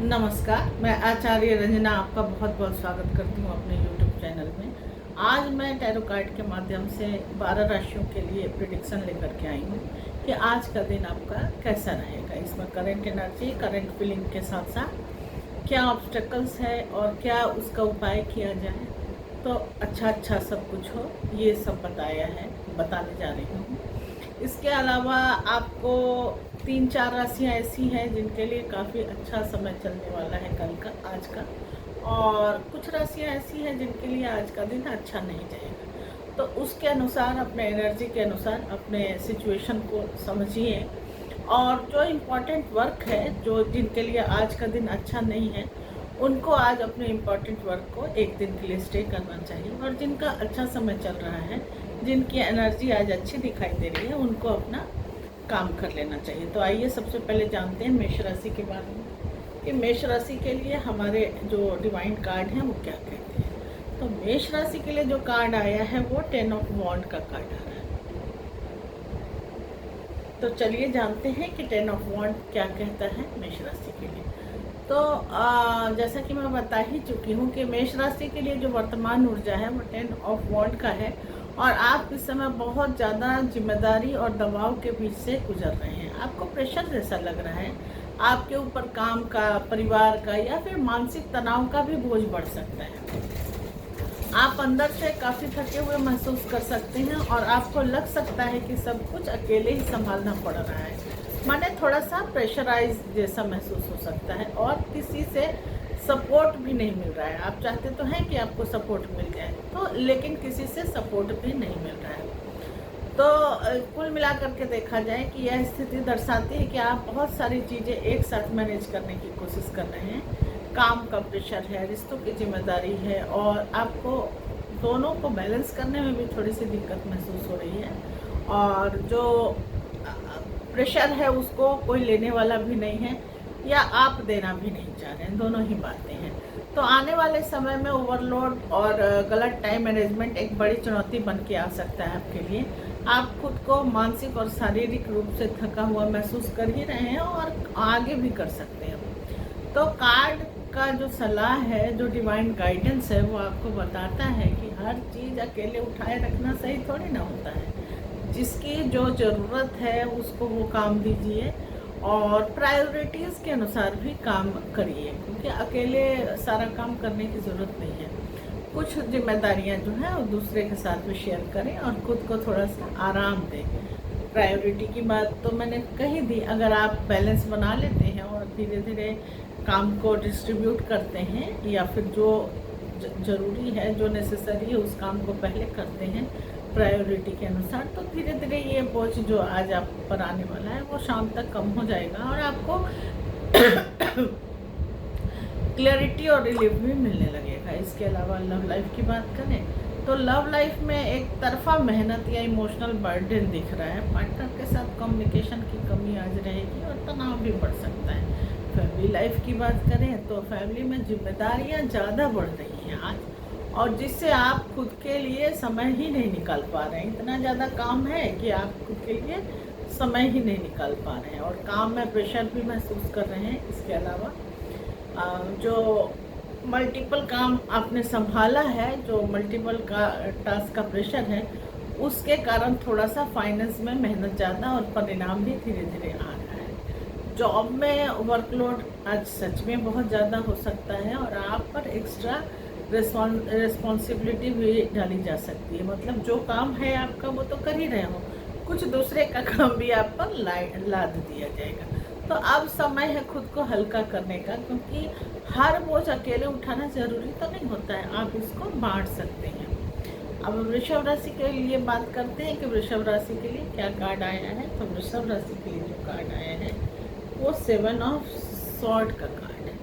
नमस्कार, मैं आचार्य रंजना आपका बहुत बहुत स्वागत करती हूँ अपने YouTube चैनल में। आज मैं टैरो कार्ड के माध्यम से 12 राशियों के लिए प्रेडिक्शन लेकर के आई हूँ कि आज का दिन आपका कैसा रहेगा। इसमें करंट एनर्जी, करंट फीलिंग के साथ साथ क्या ऑब्स्टेकल्स है और क्या उसका उपाय किया जाए तो अच्छा सब कुछ हो, ये सब बताने जा रही हूँ। इसके अलावा आपको 3-4 राशियाँ ऐसी हैं जिनके लिए काफ़ी अच्छा समय चलने वाला है कल का, आज का, और कुछ राशियाँ ऐसी हैं जिनके लिए आज का दिन अच्छा नहीं जाएगा। तो उसके अनुसार, अपने एनर्जी के अनुसार अपने सिचुएशन को समझिए, और जो इम्पोर्टेंट वर्क है, जो जिनके लिए आज का दिन अच्छा नहीं है, उनको आज अपने इम्पोर्टेंट वर्क को एक दिन के लिए स्टे करना चाहिए, और जिनका अच्छा समय चल रहा है, जिनकी एनर्जी आज अच्छी दिखाई दे रही है, उनको अपना काम कर लेना चाहिए। तो आइए सबसे पहले जानते हैं मेष राशि के बारे में कि मेष राशि के लिए हमारे जो डिवाइन कार्ड हैं वो क्या कहते हैं। तो मेष राशि के लिए जो कार्ड आया है वो 10 ऑफ वॉन्ड का कार्ड आ रहा है। तो चलिए जानते हैं कि 10 ऑफ वॉन्ड क्या कहता है मेष राशि के लिए। तो जैसा कि मैं बता ही चुकी हूँ कि मेष राशि के लिए जो वर्तमान ऊर्जा है वो 10 ऑफ वॉन्ड का है, और आप इस समय बहुत ज़्यादा जिम्मेदारी और दबाव के बीच से गुजर रहे हैं। आपको प्रेशर जैसा लग रहा है, आपके ऊपर काम का, परिवार का या फिर मानसिक तनाव का भी बोझ बढ़ सकता है। आप अंदर से काफ़ी थके हुए महसूस कर सकते हैं और आपको लग सकता है कि सब कुछ अकेले ही संभालना पड़ रहा है। माने थोड़ा सा प्रेशराइज जैसा महसूस हो सकता है, और किसी से सपोर्ट भी नहीं मिल रहा है। आप चाहते तो हैं कि आपको सपोर्ट मिल जाए, तो लेकिन किसी से सपोर्ट भी नहीं मिल रहा है। तो कुल मिलाकर के देखा जाए कि यह स्थिति दर्शाती है कि आप बहुत सारी चीज़ें एक साथ मैनेज करने की कोशिश कर रहे हैं। काम का प्रेशर है, रिश्तों की जिम्मेदारी है, और आपको दोनों को बैलेंस करने में भी थोड़ी सी दिक्कत महसूस हो रही है। और जो प्रेशर है उसको कोई लेने वाला भी नहीं है, या आप देना भी नहीं चाह रहे हैं, दोनों ही बातें हैं। तो आने वाले समय में ओवरलोड और गलत टाइम मैनेजमेंट एक बड़ी चुनौती बन के आ सकता है आपके लिए। आप खुद को मानसिक और शारीरिक रूप से थका हुआ महसूस कर ही रहे हैं, और आगे भी कर सकते हैं। तो कार्ड का जो सलाह है, जो डिवाइन गाइडेंस है, वो आपको बताता है कि हर चीज़ अकेले उठाए रखना सही थोड़ी ना होता है। जिसकी जो ज़रूरत है उसको वो काम दीजिए, और प्रायोरिटीज़ के अनुसार भी काम करिए, क्योंकि अकेले सारा काम करने की ज़रूरत नहीं है। कुछ जिम्मेदारियां जो हैं वो दूसरे के साथ भी शेयर करें, और खुद को थोड़ा सा आराम दें। प्रायोरिटी की बात तो मैंने कही दी। अगर आप बैलेंस बना लेते हैं और धीरे धीरे काम को डिस्ट्रीब्यूट करते हैं, या फिर जो ज़रूरी है, जो नेसेसरी है, उस काम को पहले करते हैं प्रायोरिटी के अनुसार, तो धीरे धीरे ये बोझ जो आज आप पर आने वाला है वो शाम तक कम हो जाएगा, और आपको क्लैरिटी और रिलीफ भी मिलने लगेगा। इसके अलावा लव लाइफ की बात करें तो लव लाइफ में एक तरफा मेहनत या इमोशनल बर्डन दिख रहा है। पार्टनर के साथ कम्युनिकेशन की कमी आज रहेगी और तनाव भी बढ़ सकता है। फैमिली लाइफ की बात करें तो फैमिली में जिम्मेदारियां ज़्यादा बढ़ रही हैं आज, और जिससे आप खुद के लिए समय ही नहीं निकाल पा रहे हैं। इतना ज़्यादा काम है कि आप खुद के लिए समय ही नहीं निकाल पा रहे हैं, और काम में प्रेशर भी महसूस कर रहे हैं। इसके अलावा जो मल्टीपल काम आपने संभाला है, जो मल्टीपल का टास्क का प्रेशर है, उसके कारण थोड़ा सा फाइनेंस में मेहनत ज़्यादा और परिणाम भी धीरे धीरे आ रहा है। जॉब में वर्कलोड आज सच में बहुत ज़्यादा हो सकता है, और आप पर एक्स्ट्रा रिस्पॉन्सिबिलिटी भी डाली जा सकती है। मतलब जो काम है आपका वो तो कर ही रहे हो, कुछ दूसरे का काम भी आप पर लाद दिया जाएगा। तो अब समय है खुद को हल्का करने का, क्योंकि हर बोझ अकेले उठाना ज़रूरी तो नहीं होता है, आप इसको बांट सकते हैं। अब वृषभ राशि के लिए बात करते हैं कि वृषभ राशि के लिए क्या कार्ड आया है। तो वृषभ राशि के लिए जो कार्ड आया है वो 7 ऑफ सॉर्ड का कार्ड है।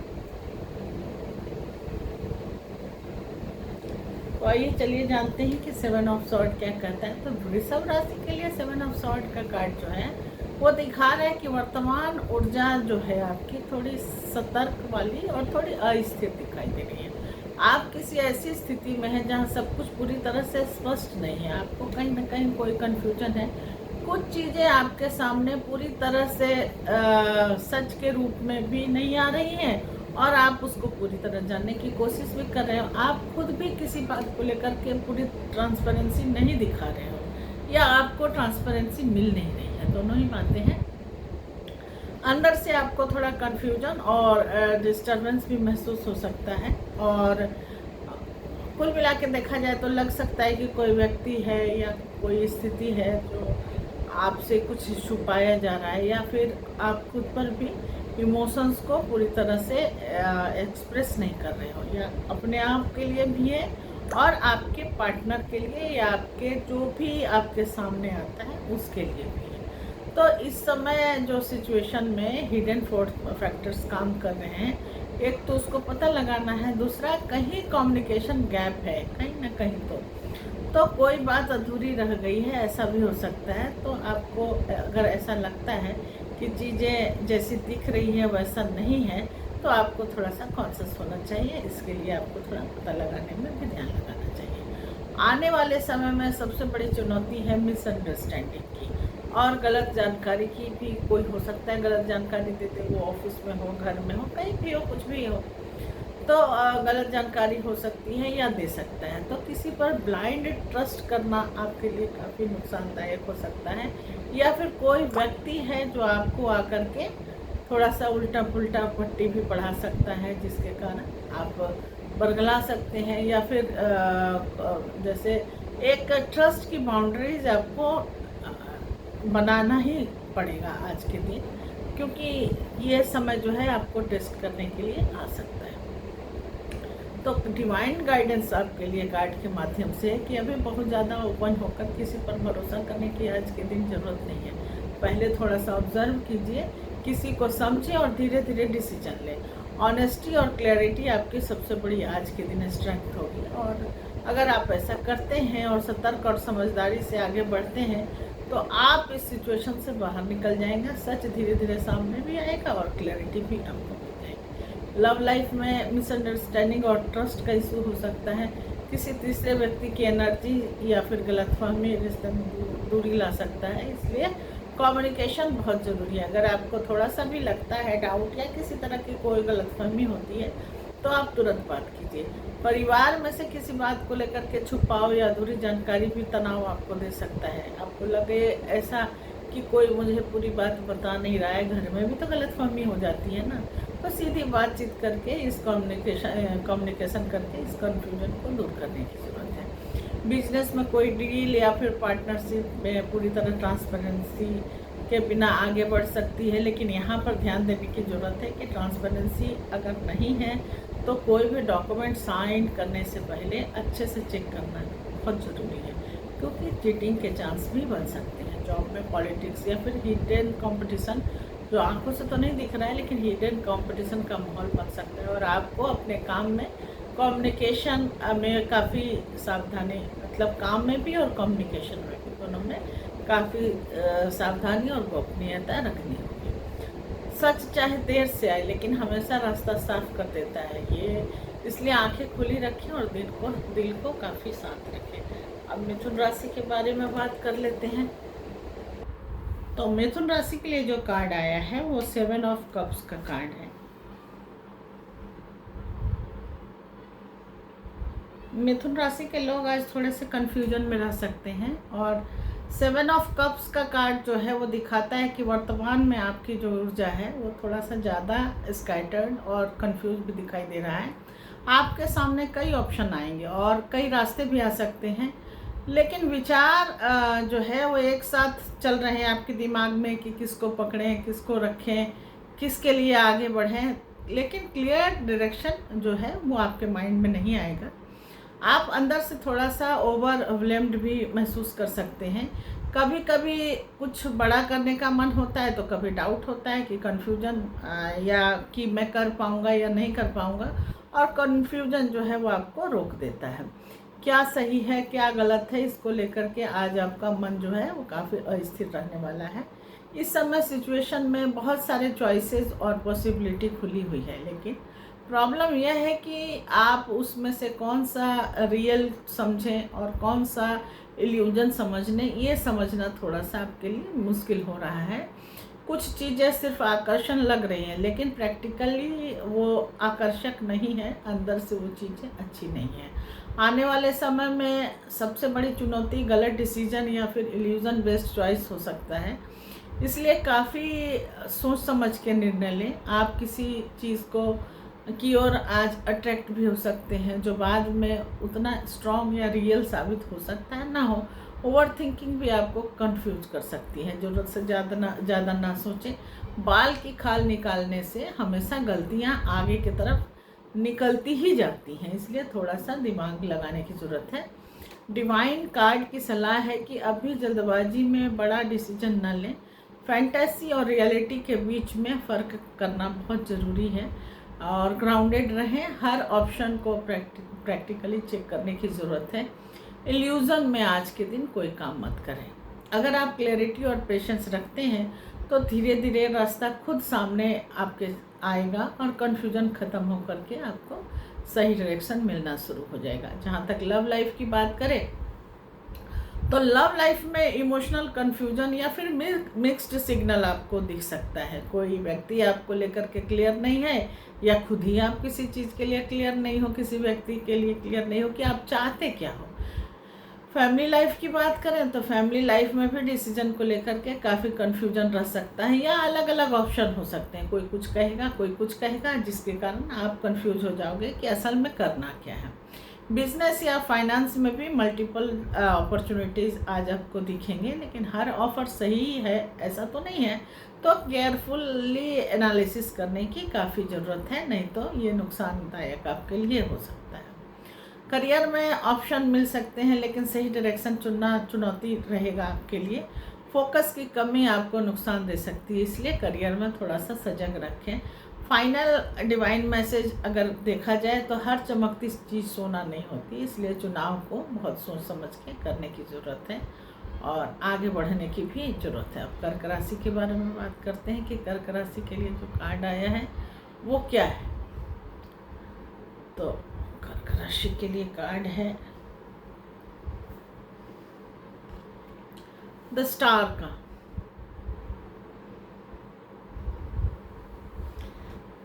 तो आइए चलिए जानते हैं कि 7 ऑफ सॉर्ड क्या कहता है। तो वृषभ राशि के लिए 7 ऑफ सॉर्ड का कार्ड जो है वो दिखा रहा है कि वर्तमान ऊर्जा जो है आपकी थोड़ी सतर्क वाली और थोड़ी अस्थिर दिखाई दे रही है। आप किसी ऐसी स्थिति में हैं जहां सब कुछ पूरी तरह से स्पष्ट नहीं है, आपको कहीं ना कहीं कोई कन्फ्यूजन है। कुछ चीज़ें आपके सामने पूरी तरह से सच के रूप में भी नहीं आ रही हैं, और आप उसको पूरी तरह जानने की कोशिश भी कर रहे हो। आप खुद भी किसी बात को लेकर के पूरी ट्रांसपेरेंसी नहीं दिखा रहे हो या आपको ट्रांसपेरेंसी मिल नहीं रही है, दोनों ही बातें हैं। अंदर से आपको थोड़ा कन्फ्यूजन और डिस्टर्बेंस भी महसूस हो सकता है, और कुल मिला के देखा जाए तो लग सकता है कि कोई व्यक्ति है या कोई स्थिति है जो आपसे कुछ छुपाया जा रहा है, या फिर आप खुद पर भी इमोशंस को पूरी तरह से एक्सप्रेस नहीं कर रहे हो, या अपने आप के लिए भी है और आपके पार्टनर के लिए या आपके जो भी आपके सामने आता है उसके लिए भी है। तो इस समय जो सिचुएशन में हिडन फैक्टर्स काम कर रहे हैं, एक तो उसको पता लगाना है, दूसरा कहीं कम्युनिकेशन गैप है कहीं ना कहीं, तो कोई बात अधूरी रह गई है, ऐसा भी हो सकता है। तो आपको अगर ऐसा लगता है कि चीज़ें जैसी दिख रही है वैसा नहीं है, तो आपको थोड़ा सा कॉन्शियस होना चाहिए। इसके लिए आपको थोड़ा पता लगाने में भी ध्यान लगाना चाहिए। आने वाले समय में सबसे बड़ी चुनौती है मिसअंडरस्टैंडिंग की और गलत जानकारी की भी। कोई हो सकता है गलत जानकारी देते, वो ऑफिस में हो, घर में हो, कहीं भी हो, कुछ भी हो, तो गलत जानकारी हो सकती है या दे सकता है। तो किसी पर ब्लाइंड ट्रस्ट करना आपके लिए काफ़ी नुकसानदायक हो सकता है, या फिर कोई व्यक्ति है जो आपको आकर के थोड़ा सा उल्टा पुल्टा पट्टी भी पढ़ा सकता है, जिसके कारण आप बरगला सकते हैं, या फिर जैसे एक ट्रस्ट की बाउंड्रीज आपको बनाना ही पड़ेगा आज के दिन, क्योंकि ये समय जो है आपको टेस्ट करने के लिए आ सकता है। तो डिवाइन गाइडेंस आपके लिए गाइड के माध्यम से है कि अभी बहुत ज़्यादा ओपन होकर किसी पर भरोसा करने की आज के दिन ज़रूरत नहीं है। पहले थोड़ा सा ऑब्जर्व कीजिए, किसी को समझें और धीरे धीरे डिसीजन लें। ऑनेस्टी और क्लैरिटी आपकी सबसे बड़ी आज के दिन स्ट्रेंथ होगी, और अगर आप ऐसा करते हैं और सतर्क और समझदारी से आगे बढ़ते हैं तो आप इस सिचुएशन से बाहर निकल जाएंगे। सच धीरे धीरे सामने भी आएगा और क्लैरिटी भी आपको मिल जाएगी। लव लाइफ में मिसअंडरस्टैंडिंग और ट्रस्ट का इशू हो सकता है। किसी तीसरे व्यक्ति की एनर्जी या फिर गलतफहमी रिश्ते में दूरी ला सकता है, इसलिए कम्युनिकेशन बहुत ज़रूरी है। अगर आपको थोड़ा सा भी लगता है डाउट या किसी तरह की कोई गलतफहमी होती है तो आप तुरंत बात कीजिए। परिवार में से किसी बात को लेकर के छुपाव या अधूरी जानकारी भी तनाव आपको दे सकता है। आपको लगे ऐसा कि कोई मुझे पूरी बात बता नहीं रहा है, घर में भी तो गलतफहमी हो जाती है ना। तो सीधी बातचीत करके इस कम्युनिकेशन करके इस कन्फ्यूजन को दूर करने की ज़रूरत है। बिजनेस में कोई डील या फिर पार्टनरशिप में पूरी तरह ट्रांसपेरेंसी के बिना आगे बढ़ सकती है, लेकिन यहाँ पर ध्यान देने की ज़रूरत है कि ट्रांसपेरेंसी अगर नहीं है तो कोई भी डॉक्यूमेंट साइन करने से पहले अच्छे से चेक करना बहुत ज़रूरी है, क्योंकि चीटिंग के चांस भी बन सकते हैं। जॉब में पॉलिटिक्स या फिर हिडन कंपटीशन जो आंखों से तो नहीं दिख रहा है, लेकिन हिडन कंपटीशन का माहौल बन सकता है, और आपको अपने काम में कम्युनिकेशन में काफ़ी सावधानी, मतलब काम में भी और कम्युनिकेशन में भी, दोनों में काफ़ी सावधानी और गोपनीयता रखनी होगी। सच चाहे देर से आए लेकिन हमेशा रास्ता साफ कर देता है ये, इसलिए आंखें खुली रखें और दिल को काफ़ी शांत रखें। अब मिथुन राशि के बारे में बात कर लेते हैं। तो मिथुन राशि के लिए जो कार्ड आया है वो 7 ऑफ कप्स का कार्ड है। मिथुन राशि के लोग आज थोड़े से कंफ्यूजन में रह सकते हैं, और 7 ऑफ कप्स का कार्ड जो है वो दिखाता है कि वर्तमान में आपकी जो ऊर्जा है वो थोड़ा सा ज़्यादा स्कैटर्ड और कंफ्यूज भी दिखाई दे रहा है। आपके सामने कई ऑप्शन आएंगे और कई रास्ते भी आ सकते हैं, लेकिन विचार जो है वो एक साथ चल रहे हैं आपके दिमाग में कि किसको पकड़ें, किसको रखें, किसके लिए आगे बढ़ें, लेकिन क्लियर डायरेक्शन जो है वो आपके माइंड में नहीं आएगा। आप अंदर से थोड़ा सा ओवरवेल्म्ड भी महसूस कर सकते हैं। कभी कभी कुछ बड़ा करने का मन होता है तो कभी डाउट होता है कि कन्फ्यूजन या कि मैं कर पाऊँगा या नहीं कर पाऊँगा, और कन्फ्यूजन जो है वो आपको रोक देता है। क्या सही है क्या गलत है, इसको लेकर के आज आपका मन जो है वो काफ़ी अस्थिर रहने वाला है। इस समय सिचुएशन में बहुत सारे चॉइसेस और पॉसिबिलिटी खुली हुई है, लेकिन प्रॉब्लम यह है कि आप उसमें से कौन सा रियल समझें और कौन सा इल्यूजन समझने, ये समझना थोड़ा सा आपके लिए मुश्किल हो रहा है। कुछ चीज़ें सिर्फ आकर्षण लग रही हैं, लेकिन प्रैक्टिकली वो आकर्षक नहीं है, अंदर से वो चीज़ें अच्छी नहीं है। आने वाले समय में सबसे बड़ी चुनौती गलत डिसीजन या फिर इल्यूज़न बेस्ड चॉइस हो सकता है, इसलिए काफ़ी सोच समझ के निर्णय लें। आप किसी चीज़ को की ओर आज अट्रैक्ट भी हो सकते हैं, जो बाद में उतना स्ट्रॉन्ग या रियल साबित हो सकता है ना हो। ओवर थिंकिंग भी आपको कंफ्यूज कर सकती है। ज़रूरत से ज़्यादा ना सोचें। बाल की खाल निकालने से हमेशा गलतियां आगे की तरफ निकलती ही जाती हैं, इसलिए थोड़ा सा दिमाग लगाने की ज़रूरत है। डिवाइन कार्ड की सलाह है कि अभी जल्दबाजी में बड़ा डिसीजन न लें। फैंटेसी और रियलिटी के बीच में फ़र्क करना बहुत ज़रूरी है और ग्राउंडेड रहें। हर ऑप्शन को प्रैक्टिकली चेक करने की ज़रूरत है। इल्यूज़न में आज के दिन कोई काम मत करें। अगर आप क्लैरिटी और पेशेंस रखते हैं तो धीरे धीरे रास्ता खुद सामने आपके आएगा और कन्फ्यूजन ख़त्म हो करके आपको सही डायरेक्शन मिलना शुरू हो जाएगा। जहाँ तक लव लाइफ की बात करें तो लव लाइफ में इमोशनल कन्फ्यूजन या फिर मिक्स्ड सिग्नल आपको दिख सकता है। कोई व्यक्ति आपको लेकर के क्लियर नहीं है या खुद ही आप किसी चीज़ के लिए क्लियर नहीं हो, किसी व्यक्ति के लिए क्लियर नहीं हो कि आप चाहते क्या हो। फैमिली लाइफ की बात करें तो फैमिली लाइफ में भी डिसीजन को लेकर के काफ़ी कन्फ्यूजन रह सकता है या अलग अलग ऑप्शन हो सकते हैं। कोई कुछ कहेगा, कोई कुछ कहेगा, जिसके कारण आप कंफ्यूज हो जाओगे कि असल में करना क्या है। बिजनेस या फाइनेंस में भी मल्टीपल अपॉर्चुनिटीज़ आज आपको दिखेंगे, लेकिन हर ऑफर सही है ऐसा तो नहीं है, तो केयरफुली एनालिसिस करने की काफ़ी ज़रूरत है, नहीं तो ये नुकसानदायक आपके लिए हो सकता है। करियर में ऑप्शन मिल सकते हैं, लेकिन सही डायरेक्शन चुनना चुनौती रहेगा आपके लिए। फोकस की कमी आपको नुकसान दे सकती है, इसलिए करियर में थोड़ा सा सजग रखें। फाइनल डिवाइन मैसेज अगर देखा जाए तो हर चमकती चीज़ सोना नहीं होती, इसलिए चुनाव को बहुत सोच समझ के करने की ज़रूरत है और आगे बढ़ने की भी ज़रूरत है। अब कर्क राशि के बारे में बात करते हैं कि कर्क राशि के लिए जो कार्ड आया है वो क्या है। तो कर्क राशि के लिए कार्ड है द स्टार का।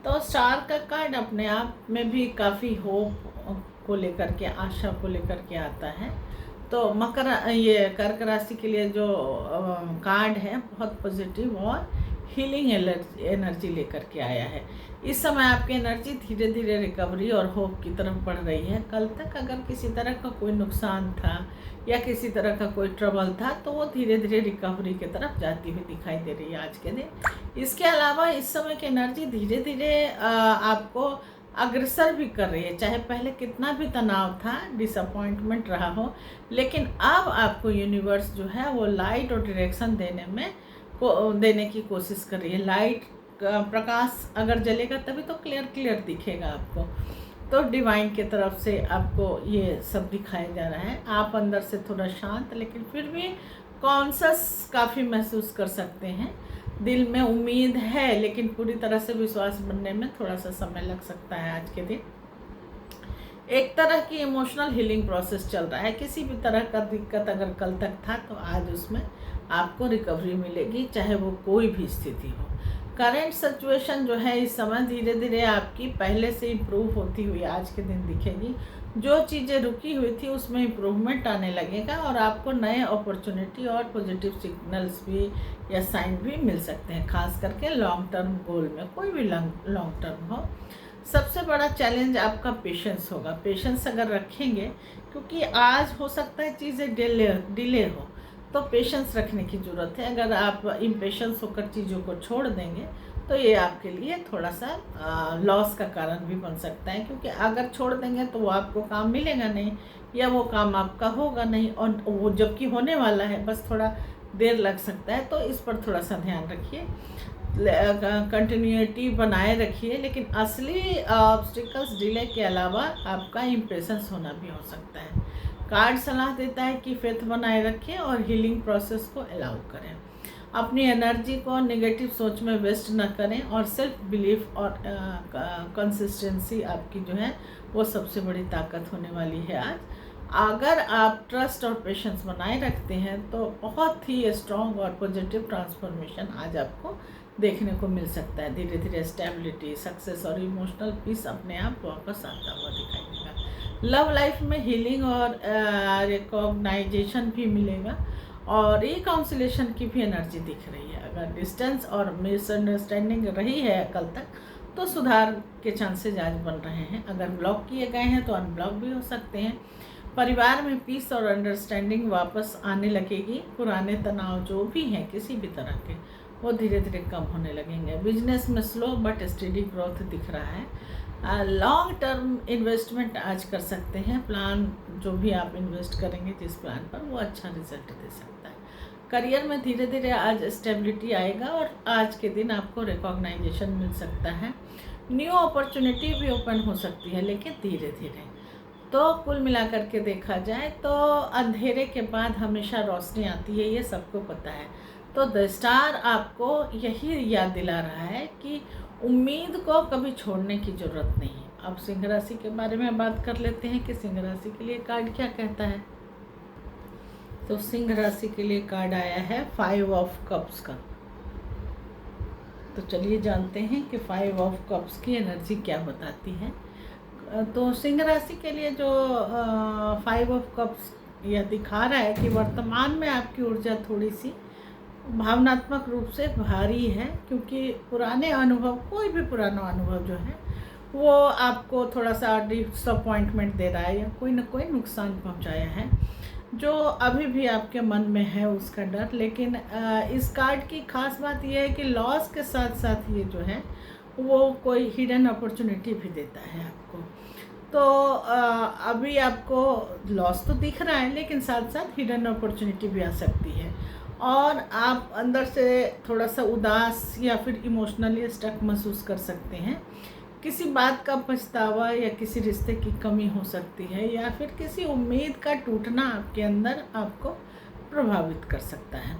तो स्टार का कार्ड अपने आप में भी काफ़ी होप को लेकर के, आशा को लेकर के आता है। तो ये कर्क राशि के लिए जो कार्ड है बहुत पॉजिटिव और हीलिंग एनर्जी लेकर के आया है। इस समय आपकी एनर्जी धीरे धीरे रिकवरी और होप की तरफ बढ़ रही है। कल तक अगर किसी तरह का कोई नुकसान था या किसी तरह का कोई ट्रबल था तो वो धीरे धीरे रिकवरी की तरफ जाती हुई दिखाई दे रही है आज के दिन। इसके अलावा इस समय की एनर्जी धीरे धीरे आपको अग्रसर भी कर रही है। चाहे पहले कितना भी तनाव था, डिसअपॉइंटमेंट रहा हो, लेकिन अब आपको यूनिवर्स जो है वो लाइट और डायरेक्शन देने की कोशिश कर रही है। लाइट का प्रकाश अगर जलेगा तभी तो क्लियर दिखेगा आपको। तो डिवाइन की तरफ से आपको ये सब दिखाया जा रहा है। आप अंदर से थोड़ा शांत लेकिन फिर भी कॉन्शियस काफ़ी महसूस कर सकते हैं। दिल में उम्मीद है, लेकिन पूरी तरह से विश्वास बनने में थोड़ा सा समय लग सकता है आज के दिन। एक तरह की इमोशनल हीलिंग प्रोसेस चल रहा है। किसी भी तरह का दिक्कत अगर कल तक था तो आज उसमें आपको रिकवरी मिलेगी, चाहे वो कोई भी स्थिति हो। करेंट सिचुएशन जो है इस समय धीरे धीरे आपकी पहले से इम्प्रूव होती हुई आज के दिन दिखेगी। जो चीज़ें रुकी हुई थी उसमें इम्प्रूवमेंट आने लगेगा और आपको नए अपॉर्चुनिटी और पॉजिटिव सिग्नल्स भी या साइन भी मिल सकते हैं, खास करके लॉन्ग टर्म गोल में। कोई भी लॉन्ग टर्म हो, सबसे बड़ा चैलेंज आपका पेशेंस होगा। पेशेंस अगर रखेंगे, क्योंकि आज हो सकता है चीज़ें डिले हो, तो पेशेंस रखने की ज़रूरत है। अगर आप इम्पेशेंस होकर चीज़ों को छोड़ देंगे तो ये आपके लिए थोड़ा सा लॉस का कारण भी बन सकता है, क्योंकि अगर छोड़ देंगे तो वो आपको काम मिलेगा नहीं या वो काम आपका होगा नहीं, और वो जबकि होने वाला है, बस थोड़ा देर लग सकता है। तो इस पर थोड़ा सा ध्यान रखिए, कंटिन्यूटी बनाए रखिए। लेकिन असली ऑब्स्टिकल्स डिले के अलावा आपका इम्पेशेंस होना भी हो सकता है। कार्ड सलाह देता है कि फेथ बनाए रखें और हीलिंग प्रोसेस को अलाउ करें। अपनी एनर्जी को नेगेटिव सोच में वेस्ट न करें और सेल्फ बिलीफ और कंसिस्टेंसी आपकी जो है वो सबसे बड़ी ताकत होने वाली है। आज अगर आप ट्रस्ट और पेशेंस बनाए रखते हैं तो बहुत ही स्ट्रॉन्ग और पॉजिटिव ट्रांसफॉर्मेशन आज आपको देखने को मिल सकता है। धीरे धीरे स्टेबिलिटी, सक्सेस और इमोशनल पीस अपने आप वापस आता हुआ दिखाई देगा। लव लाइफ में हीलिंग और रिकॉग्नाइजेशन भी मिलेगा और रिकाउंसिलेशन की भी एनर्जी दिख रही है। अगर डिस्टेंस और मिसअंडरस्टैंडिंग रही है कल तक तो सुधार के चांसेज आज बन रहे हैं। अगर ब्लॉक किए गए हैं तो अनब्लॉक भी हो सकते हैं। परिवार में पीस और अंडरस्टैंडिंग वापस आने लगेगी। पुराने तनाव जो भी हैं किसी भी तरह के, वो धीरे धीरे कम होने लगेंगे। बिजनेस में स्लो बट स्टेडी ग्रोथ दिख रहा है। लॉन्ग टर्म इन्वेस्टमेंट आज कर सकते हैं। प्लान जो भी आप इन्वेस्ट करेंगे जिस प्लान पर, वो अच्छा रिजल्ट दे सकता है। करियर में धीरे धीरे आज स्टेबिलिटी आएगा और आज के दिन आपको रिकॉग्नाइजेशन मिल सकता है। न्यू अपॉर्चुनिटी भी ओपन हो सकती है, लेकिन धीरे धीरे। तो कुल मिलाकर के देखा जाए तो अंधेरे के बाद हमेशा रोशनी आती है, ये सबको पता है। तो द स्टार आपको यही याद दिला रहा है कि उम्मीद को कभी छोड़ने की ज़रूरत नहीं है। अब सिंह राशि के बारे में बात कर लेते हैं कि सिंह राशि के लिए कार्ड क्या कहता है। तो सिंह राशि के लिए कार्ड आया है 5 ऑफ कप्स का। तो चलिए जानते हैं कि 5 ऑफ कप्स की एनर्जी क्या बताती है। तो सिंह राशि के लिए जो 5 ऑफ कप्स यह दिखा रहा है कि वर्तमान में आपकी ऊर्जा थोड़ी सी भावनात्मक रूप से भारी है, क्योंकि पुराने अनुभव, कोई भी पुराना अनुभव जो है वो आपको थोड़ा सा डिसअपॉइंटमेंट दे रहा है या कोई ना कोई नुकसान पहुंचाया है, जो अभी भी आपके मन में है उसका डर। लेकिन इस कार्ड की खास बात यह है कि लॉस के साथ साथ ये जो है वो कोई हिडन अपॉर्चुनिटी भी देता है आपको। तो अभी आपको लॉस तो दिख रहा है, लेकिन साथ साथ हिडन अपॉर्चुनिटी भी आ सकती है और आप अंदर से थोड़ा सा उदास या फिर इमोशनली स्टक महसूस कर सकते हैं। किसी बात का पछतावा या किसी रिश्ते की कमी हो सकती है, या फिर किसी उम्मीद का टूटना आपके अंदर आपको प्रभावित कर सकता है।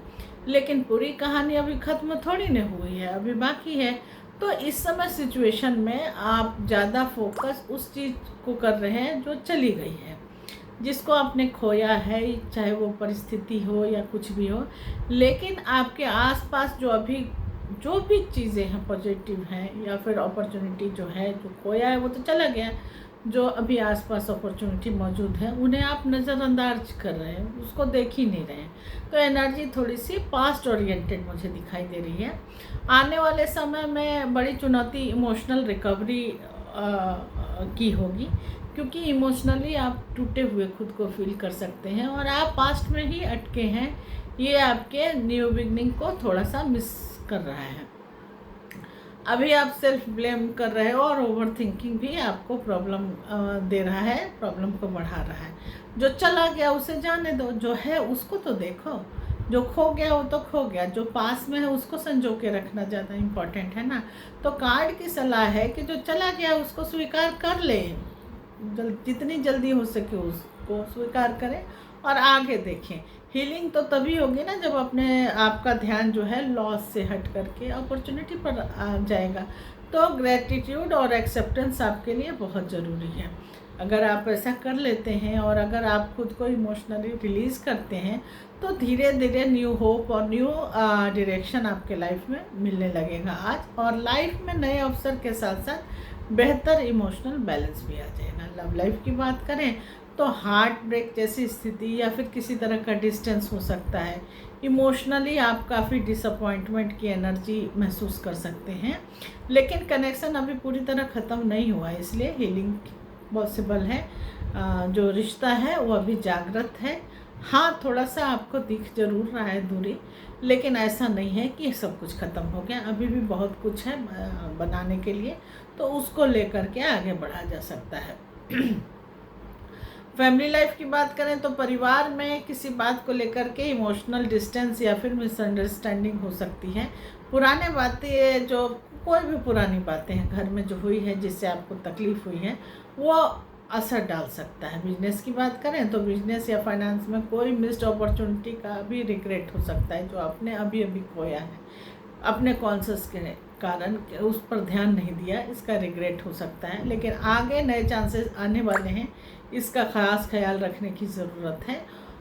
लेकिन पूरी कहानी अभी ख़त्म थोड़ी न हुई है, अभी बाकी है। तो इस समय सिचुएशन में आप ज़्यादा फोकस उस चीज़ को कर रहे हैं जो चली गई है, जिसको आपने खोया है, चाहे वो परिस्थिति हो या कुछ भी हो। लेकिन आपके आसपास जो भी चीज़ें हैं पॉजिटिव हैं, या फिर अपॉर्चुनिटी जो है, जो खोया है वो तो चला गया। जो अभी आसपास अपॉर्चुनिटी मौजूद है उन्हें आप नज़रअंदाज कर रहे हैं, उसको देख ही नहीं रहे हैं। तो एनर्जी थोड़ी सी पास्ट ओरिएंटेड मुझे दिखाई दे रही है। आने वाले समय में बड़ी चुनौती इमोशनल रिकवरी की होगी, क्योंकि इमोशनली आप टूटे हुए खुद को फील कर सकते हैं और आप पास्ट में ही अटके हैं। ये आपके न्यू बिगनिंग को थोड़ा सा मिस कर रहा है। अभी आप सेल्फ ब्लेम कर रहे हो और ओवर थिंकिंग भी आपको प्रॉब्लम दे रहा है, प्रॉब्लम को बढ़ा रहा है। जो चला गया उसे जाने दो, जो है उसको तो देखो। जो खो गया वो तो खो गया, जो पास में है उसको संजो के रखना ज़्यादा इम्पोर्टेंट है ना। तो कार्ड की सलाह है कि जो चला गया उसको स्वीकार कर ले, जितनी जल्दी हो सके उसको स्वीकार करें और आगे देखें। हीलिंग तो तभी होगी ना जब अपने आपका ध्यान जो है लॉस से हट करके अपॉर्चुनिटी पर आ जाएगा। तो ग्रेटिट्यूड और एक्सेप्टेंस आपके लिए बहुत ज़रूरी है। अगर आप ऐसा कर लेते हैं और अगर आप खुद को इमोशनली रिलीज़ करते हैं तो धीरे धीरे न्यू होप और न्यू डायरेक्शन आपके लाइफ में मिलने लगेगा आज। और लाइफ में नए अवसर के साथ साथ बेहतर इमोशनल बैलेंस भी आ जाएगा। लव लाइफ की बात करें तो हार्ट ब्रेक जैसी स्थिति या फिर किसी तरह का डिस्टेंस हो सकता है। इमोशनली आप काफ़ी डिसअपॉइंटमेंट की एनर्जी महसूस कर सकते हैं, लेकिन कनेक्शन अभी पूरी तरह ख़त्म नहीं हुआ है, इसलिए हीलिंग पॉसिबल है। जो रिश्ता है वो अभी जागृत है। हाँ, थोड़ा सा आपको दिख जरूर रहा है दूरी, लेकिन ऐसा नहीं है कि सब कुछ ख़त्म हो गया। अभी भी बहुत कुछ है बनाने के लिए, तो उसको लेकर के आगे बढ़ा जा सकता है। फैमिली लाइफ की बात करें तो परिवार में किसी बात को लेकर के इमोशनल डिस्टेंस या फिर मिसअंडरस्टैंडिंग हो सकती है। पुराने बातें, जो कोई भी पुरानी बातें हैं घर में जो हुई है जिससे आपको तकलीफ़ हुई है, वो असर डाल सकता है। बिजनेस की बात करें तो बिजनेस या फाइनेंस में कोई मिस्ड अपॉर्चुनिटी का भी रिग्रेट हो सकता है, जो आपने अभी खोया है अपने कॉन्शियस के कारण उस पर ध्यान नहीं दिया, इसका रिग्रेट हो सकता है। लेकिन आगे नए चांसेस आने वाले हैं, इसका ख़ास ख्याल रखने की ज़रूरत है।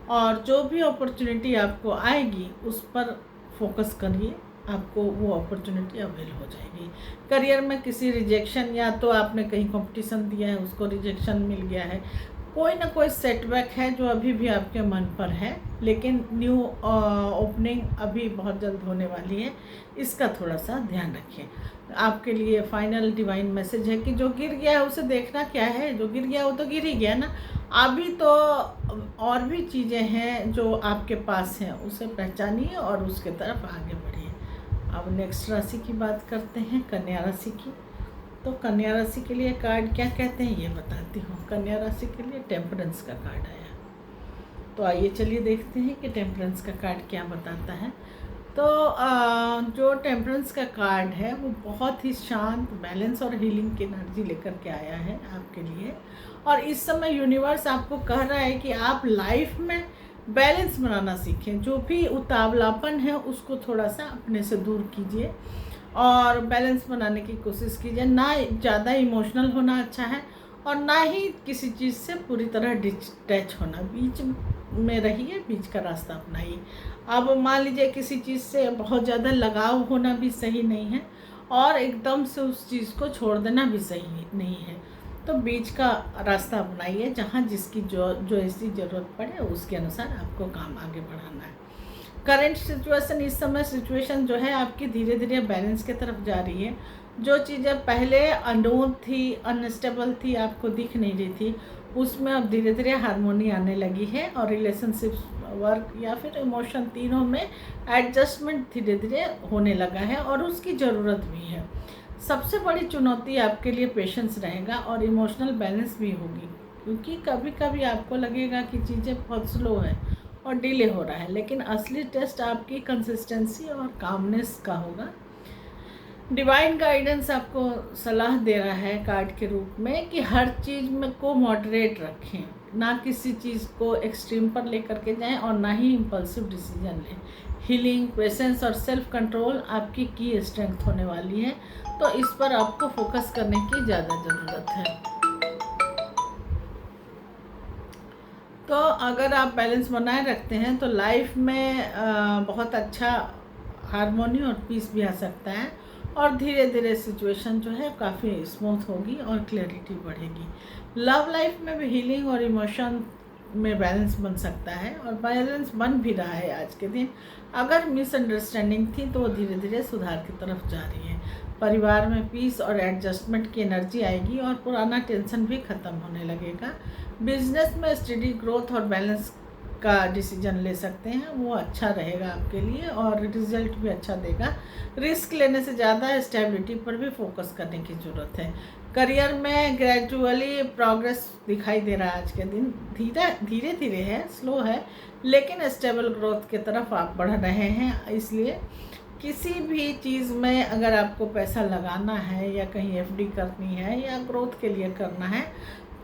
और जो भी अपॉर्चुनिटी आपको आएगी उस पर फोकस करिए, आपको वो अपॉर्चुनिटी अवेल हो जाएगी। करियर में किसी रिजेक्शन, या तो आपने कहीं कंपटीशन दिया है उसको रिजेक्शन मिल गया है, कोई ना कोई सेटबैक है जो अभी भी आपके मन पर है, लेकिन न्यू ओपनिंग अभी बहुत जल्द होने वाली है, इसका थोड़ा सा ध्यान रखिए। आपके लिए फाइनल डिवाइन मैसेज है कि जो गिर गया है उसे देखना क्या है, जो गिर गया वो तो गिर ही गया ना। अभी तो और भी चीज़ें हैं जो आपके पास हैं, उसे पहचानिए और उसके तरफ आगे बढ़िए। अब नेक्स्ट राशि की बात करते हैं, कन्या राशि की। तो कन्या राशि के लिए कार्ड क्या कहते हैं ये बताती हूँ। कन्या राशि के लिए टेम्परेंस का कार्ड आया, तो आइए चलिए देखते हैं कि टेम्परेंस का कार्ड क्या बताता है। तो जो टेम्परेंस का कार्ड है वो बहुत ही शांत, बैलेंस और हीलिंग की एनर्जी लेकर के आया है आपके लिए। और इस समय यूनिवर्स आपको कह रहा है कि आप लाइफ में बैलेंस बनाना सीखें। जो भी उतावलापन है उसको थोड़ा सा अपने से दूर कीजिए और बैलेंस बनाने की कोशिश कीजिए। ना ज़्यादा इमोशनल होना अच्छा है और ना ही किसी चीज़ से पूरी तरह डिटैच होना, बीच में रहिए, बीच का रास्ता अपनाइए। अब मान लीजिए किसी चीज़ से बहुत ज़्यादा लगाव होना भी सही नहीं है और एकदम से उस चीज़ को छोड़ देना भी सही नहीं है। तो बीच का रास्ता अपनाइए, जहाँ जिसकी जो ऐसी ज़रूरत पड़े उसके अनुसार आपको काम आगे बढ़ाना है। करंट सिचुएशन, इस समय सिचुएशन जो है आपकी धीरे धीरे बैलेंस की तरफ जा रही है। जो चीज़ें पहले अननोन थी, अनस्टेबल थी, आपको दिख नहीं रही थी, उसमें अब धीरे धीरे हारमोनी आने लगी है और रिलेशनशिप्स, वर्क या फिर इमोशन, तीनों में एडजस्टमेंट धीरे धीरे होने लगा है और उसकी ज़रूरत भी है। सबसे बड़ी चुनौती आपके लिए पेशेंस रहेगा और इमोशनल बैलेंस भी होगी, क्योंकि कभी कभी आपको लगेगा कि चीज़ें बहुत स्लो है और डिले हो रहा है, लेकिन असली टेस्ट आपकी कंसिस्टेंसी और कामनेस का होगा। डिवाइन गाइडेंस आपको सलाह दे रहा है कार्ड के रूप में कि हर चीज़ में को मॉडरेट रखें, ना किसी चीज़ को एक्सट्रीम पर लेकर के जाएं और ना ही इम्पल्सिव डिसीजन लें। हीलिंग, पेशेंस और सेल्फ कंट्रोल आपकी की स्ट्रेंथ होने वाली है, तो इस पर आपको फोकस करने की ज़्यादा ज़रूरत है। तो अगर आप बैलेंस बनाए रखते हैं तो लाइफ में बहुत अच्छा हारमोनी और पीस भी आ सकता है और धीरे धीरे सिचुएशन जो है काफ़ी स्मूथ होगी और क्लैरिटी बढ़ेगी। लव लाइफ में भी हीलिंग और इमोशन में बैलेंस बन सकता है और बैलेंस बन भी रहा है आज के दिन। अगर मिसअंडरस्टैंडिंग थी तो वो धीरे धीरे सुधार की तरफ जा रही है। परिवार में पीस और एडजस्टमेंट की एनर्जी आएगी और पुराना टेंशन भी ख़त्म होने लगेगा। बिजनेस में स्टडी ग्रोथ और बैलेंस का डिसीजन ले सकते हैं, वो अच्छा रहेगा आपके लिए और रिजल्ट भी अच्छा देगा। रिस्क लेने से ज़्यादा स्टेबिलिटी पर भी फोकस करने की ज़रूरत है। करियर में ग्रेजुअली प्रोग्रेस दिखाई दे रहा है आज के दिन, धीरे धीरे है, स्लो है, लेकिन स्टेबल ग्रोथ की तरफ आप बढ़ रहे हैं। इसलिए किसी भी चीज़ में अगर आपको पैसा लगाना है या कहीं एफडी करनी है या ग्रोथ के लिए करना है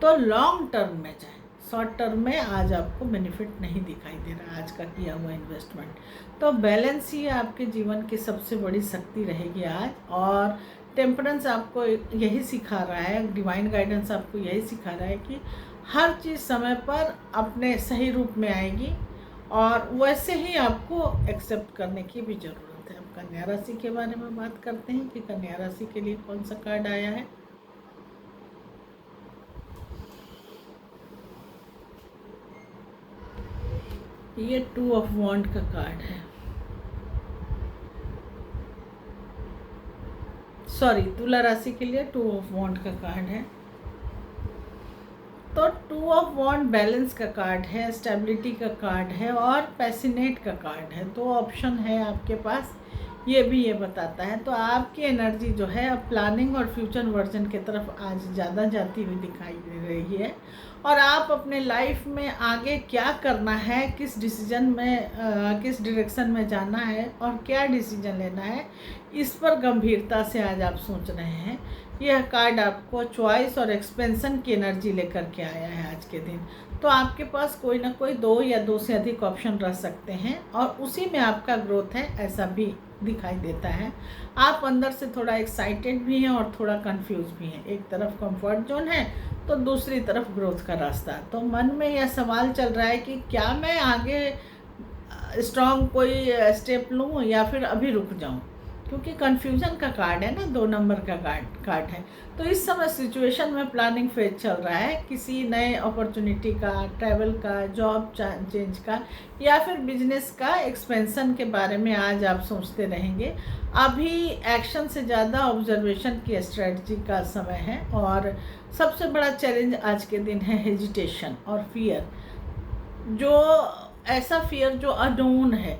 तो लॉन्ग टर्म में जाए, शॉर्ट टर्म में आज आपको बेनिफिट नहीं दिखाई दे रहा आज का किया हुआ इन्वेस्टमेंट। तो बैलेंस ही आपके जीवन की सबसे बड़ी शक्ति रहेगी आज। और टेम्परेंस आपको यही सिखा रहा है, डिवाइन गाइडेंस आपको यही सिखा रहा है कि हर चीज़ समय पर अपने सही रूप में आएगी और वैसे ही आपको एक्सेप्ट करने की भी ज़रूरत है। अब कन्या राशि के बारे में बात करते हैं कि कन्या राशि के लिए कौन सा कार्ड आया है। ये 2 ऑफ वॉन्ड का कार्ड है, सॉरी तुला राशि के लिए 2 ऑफ वॉन्ड का कार्ड है। तो 2 ऑफ वॉन्ड बैलेंस का कार्ड है, स्टेबिलिटी का कार्ड है और पैसिनेट का कार्ड है। 2 ऑप्शन है आपके पास, ये भी ये बताता है। तो आपकी एनर्जी जो है अब प्लानिंग और फ्यूचर वर्जन की तरफ आज ज़्यादा जाती हुई दिखाई दे रही है और आप अपने लाइफ में आगे क्या करना है, किस डिसीजन में किस डायरेक्शन में जाना है और क्या डिसीजन लेना है, इस पर गंभीरता से आज आप सोच रहे हैं। यह कार्ड आपको चॉइस और एक्सपेंशन की एनर्जी लेकर के आया है आज के दिन। तो आपके पास कोई ना कोई 2 या 2 से अधिक ऑप्शन रह सकते हैं और उसी में आपका ग्रोथ है, ऐसा भी दिखाई देता है। आप अंदर से थोड़ा एक्साइटेड भी हैं और थोड़ा कंफ्यूज भी हैं। एक तरफ कंफर्ट जोन है तो दूसरी तरफ ग्रोथ का रास्ता। तो मन में यह सवाल चल रहा है कि क्या मैं आगे स्ट्रॉन्ग कोई स्टेप लूँ या फिर अभी रुक जाऊँ, क्योंकि कन्फ्यूज़न का कार्ड है ना, 2 नंबर का कार्ड है। तो इस समय सिचुएशन में प्लानिंग फेज चल रहा है, किसी नए अपॉर्चुनिटी का, ट्रैवल का, जॉब चेंज का या फिर बिजनेस का एक्सपेंशन के बारे में आज आप सोचते रहेंगे। अभी एक्शन से ज़्यादा ऑब्जर्वेशन की स्ट्रेटजी का समय है। और सबसे बड़ा चैलेंज आज के दिन है हेजिटेशन और फियर, जो ऐसा फियर जो अननोन है,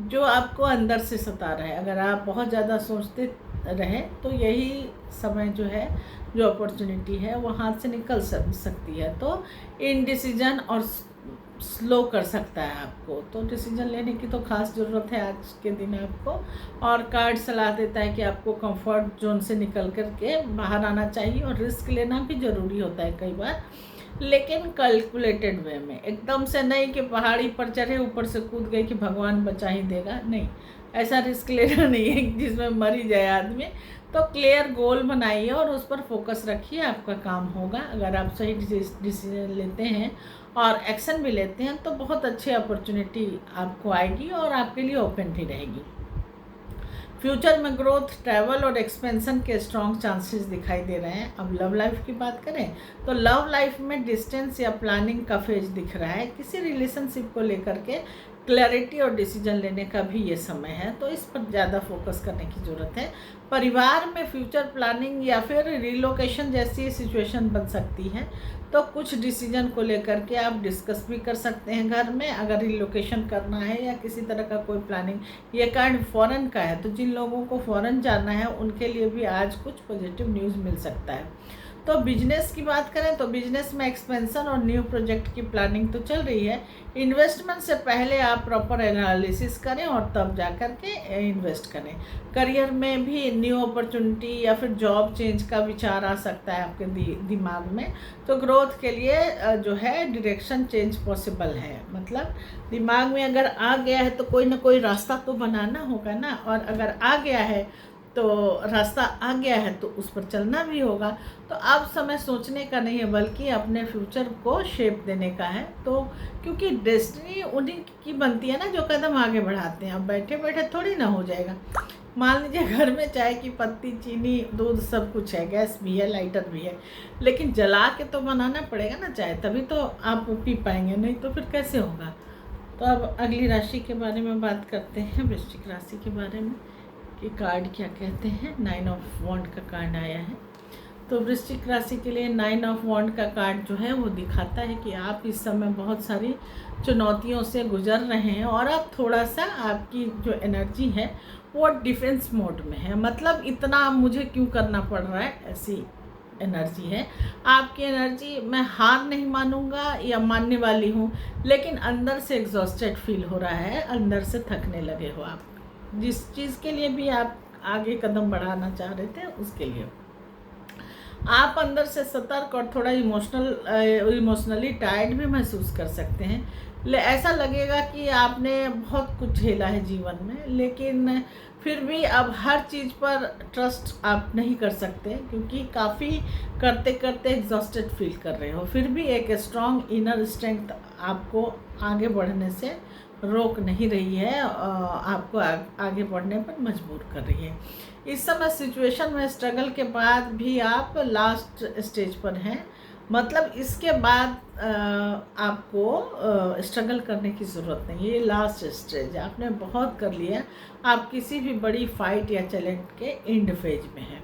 जो आपको अंदर से सता रहा है। अगर आप बहुत ज़्यादा सोचते रहें तो यही समय जो है, जो अपॉर्चुनिटी है वो हाथ से निकल सकती है। तो इनडिसीजन और स्लो कर सकता है आपको। तो डिसीजन लेने की तो खास ज़रूरत है आज के दिन आपको। और कार्ड सलाह देता है कि आपको कंफर्ट जोन से निकल कर के बाहर आना चाहिए और रिस्क लेना भी ज़रूरी होता है कई बार, लेकिन कैलकुलेटेड वे में। एकदम से नहीं कि पहाड़ी पर चढ़े ऊपर से कूद गए कि भगवान बचा ही देगा, नहीं, ऐसा रिस्क लेना नहीं है जिसमें मर ही जाए आदमी। तो क्लियर गोल बनाइए और उस पर फोकस रखिए, आपका काम होगा। अगर आप सही डिसीजन लेते हैं और एक्शन भी लेते हैं तो बहुत अच्छी अपॉर्चुनिटी आपको आएगी और आपके लिए ओपन भी रहेगी। फ्यूचर में ग्रोथ, ट्रैवल और एक्सपेंशन के स्ट्रॉन्ग चांसेस दिखाई दे रहे हैं। अब लव लाइफ की बात करें तो लव लाइफ में डिस्टेंस या प्लानिंग का फेज दिख रहा है। किसी रिलेशनशिप को लेकर के क्लैरिटी और डिसीजन लेने का भी ये समय है, तो इस पर ज़्यादा फोकस करने की ज़रूरत है। परिवार में फ्यूचर प्लानिंग या फिर रिलोकेशन जैसी सिचुएशन बन सकती है, तो कुछ डिसीजन को लेकर के आप डिस्कस भी कर सकते हैं घर में, अगर रिलोकेशन करना है या किसी तरह का कोई प्लानिंग। ये कार्ड फॉरेन का है, तो जिन लोगों को फॉरेन जाना है उनके लिए भी आज कुछ पॉजिटिव न्यूज़ मिल सकता है। तो बिजनेस की बात करें तो बिजनेस में एक्सपेंशन और न्यू प्रोजेक्ट की प्लानिंग तो चल रही है। इन्वेस्टमेंट से पहले आप प्रॉपर एनालिसिस करें और तब जा कर के इन्वेस्ट करें। करियर में भी न्यू अपॉर्चुनिटी या फिर जॉब चेंज का विचार आ सकता है आपके दिमाग में। तो ग्रोथ के लिए जो है डायरेक्शन चेंज पॉसिबल है। मतलब दिमाग में अगर आ गया है तो कोई ना कोई रास्ता तो बनाना होगा ना, और अगर आ गया है तो रास्ता आ गया है तो उस पर चलना भी होगा। तो अब समय सोचने का नहीं है बल्कि अपने फ्यूचर को शेप देने का है। तो क्योंकि डेस्टिनी उन्हीं की बनती है ना जो कदम आगे बढ़ाते हैं। अब बैठे बैठे थोड़ी ना हो जाएगा। मान लीजिए घर में चाय की पत्ती, चीनी, दूध सब कुछ है, गैस भी है, लाइटर भी है, लेकिन जला के तो बनाना पड़ेगा ना चाय, तभी तो आप पी पाएंगे, नहीं तो फिर कैसे होगा। तो अब अगली राशि के बारे में बात करते हैं, वृश्चिक राशि के बारे में कि कार्ड क्या कहते हैं। 9 ऑफ वॉन्ड का कार्ड आया है। तो वृश्चिक राशि के लिए 9 ऑफ वॉन्ड का कार्ड जो है वो दिखाता है कि आप इस समय बहुत सारी चुनौतियों से गुजर रहे हैं और अब थोड़ा सा आपकी जो एनर्जी है वो डिफेंस मोड में है। मतलब इतना मुझे क्यों करना पड़ रहा है, ऐसी एनर्जी है आपकी। एनर्जी मैं हार नहीं मानूंगा या मानने वाली हूँ, लेकिन अंदर से एग्जॉस्टेड फील हो रहा है, अंदर से थकने लगे हो आप। जिस चीज़ के लिए भी आप आगे कदम बढ़ाना चाह रहे थे उसके लिए आप अंदर से सतर्क और थोड़ा इमोशनली टायर्ड भी महसूस कर सकते हैं। ऐसा लगेगा कि आपने बहुत कुछ झेला है जीवन में, लेकिन फिर भी अब हर चीज़ पर ट्रस्ट आप नहीं कर सकते क्योंकि काफ़ी करते करते एग्जॉस्टेड फील कर रहे हो। फिर भी एक स्ट्रॉन्ग इनर स्ट्रेंथ आपको आगे बढ़ने से रोक नहीं रही है, आपको आगे बढ़ने पर मजबूर कर रही है। इस समय सिचुएशन में स्ट्रगल के बाद भी आप लास्ट स्टेज पर हैं। मतलब इसके बाद आपको स्ट्रगल करने की ज़रूरत नहीं है। ये लास्ट स्टेज है, आपने बहुत कर लिया। आप किसी भी बड़ी फाइट या चैलेंज के एंड फेज में हैं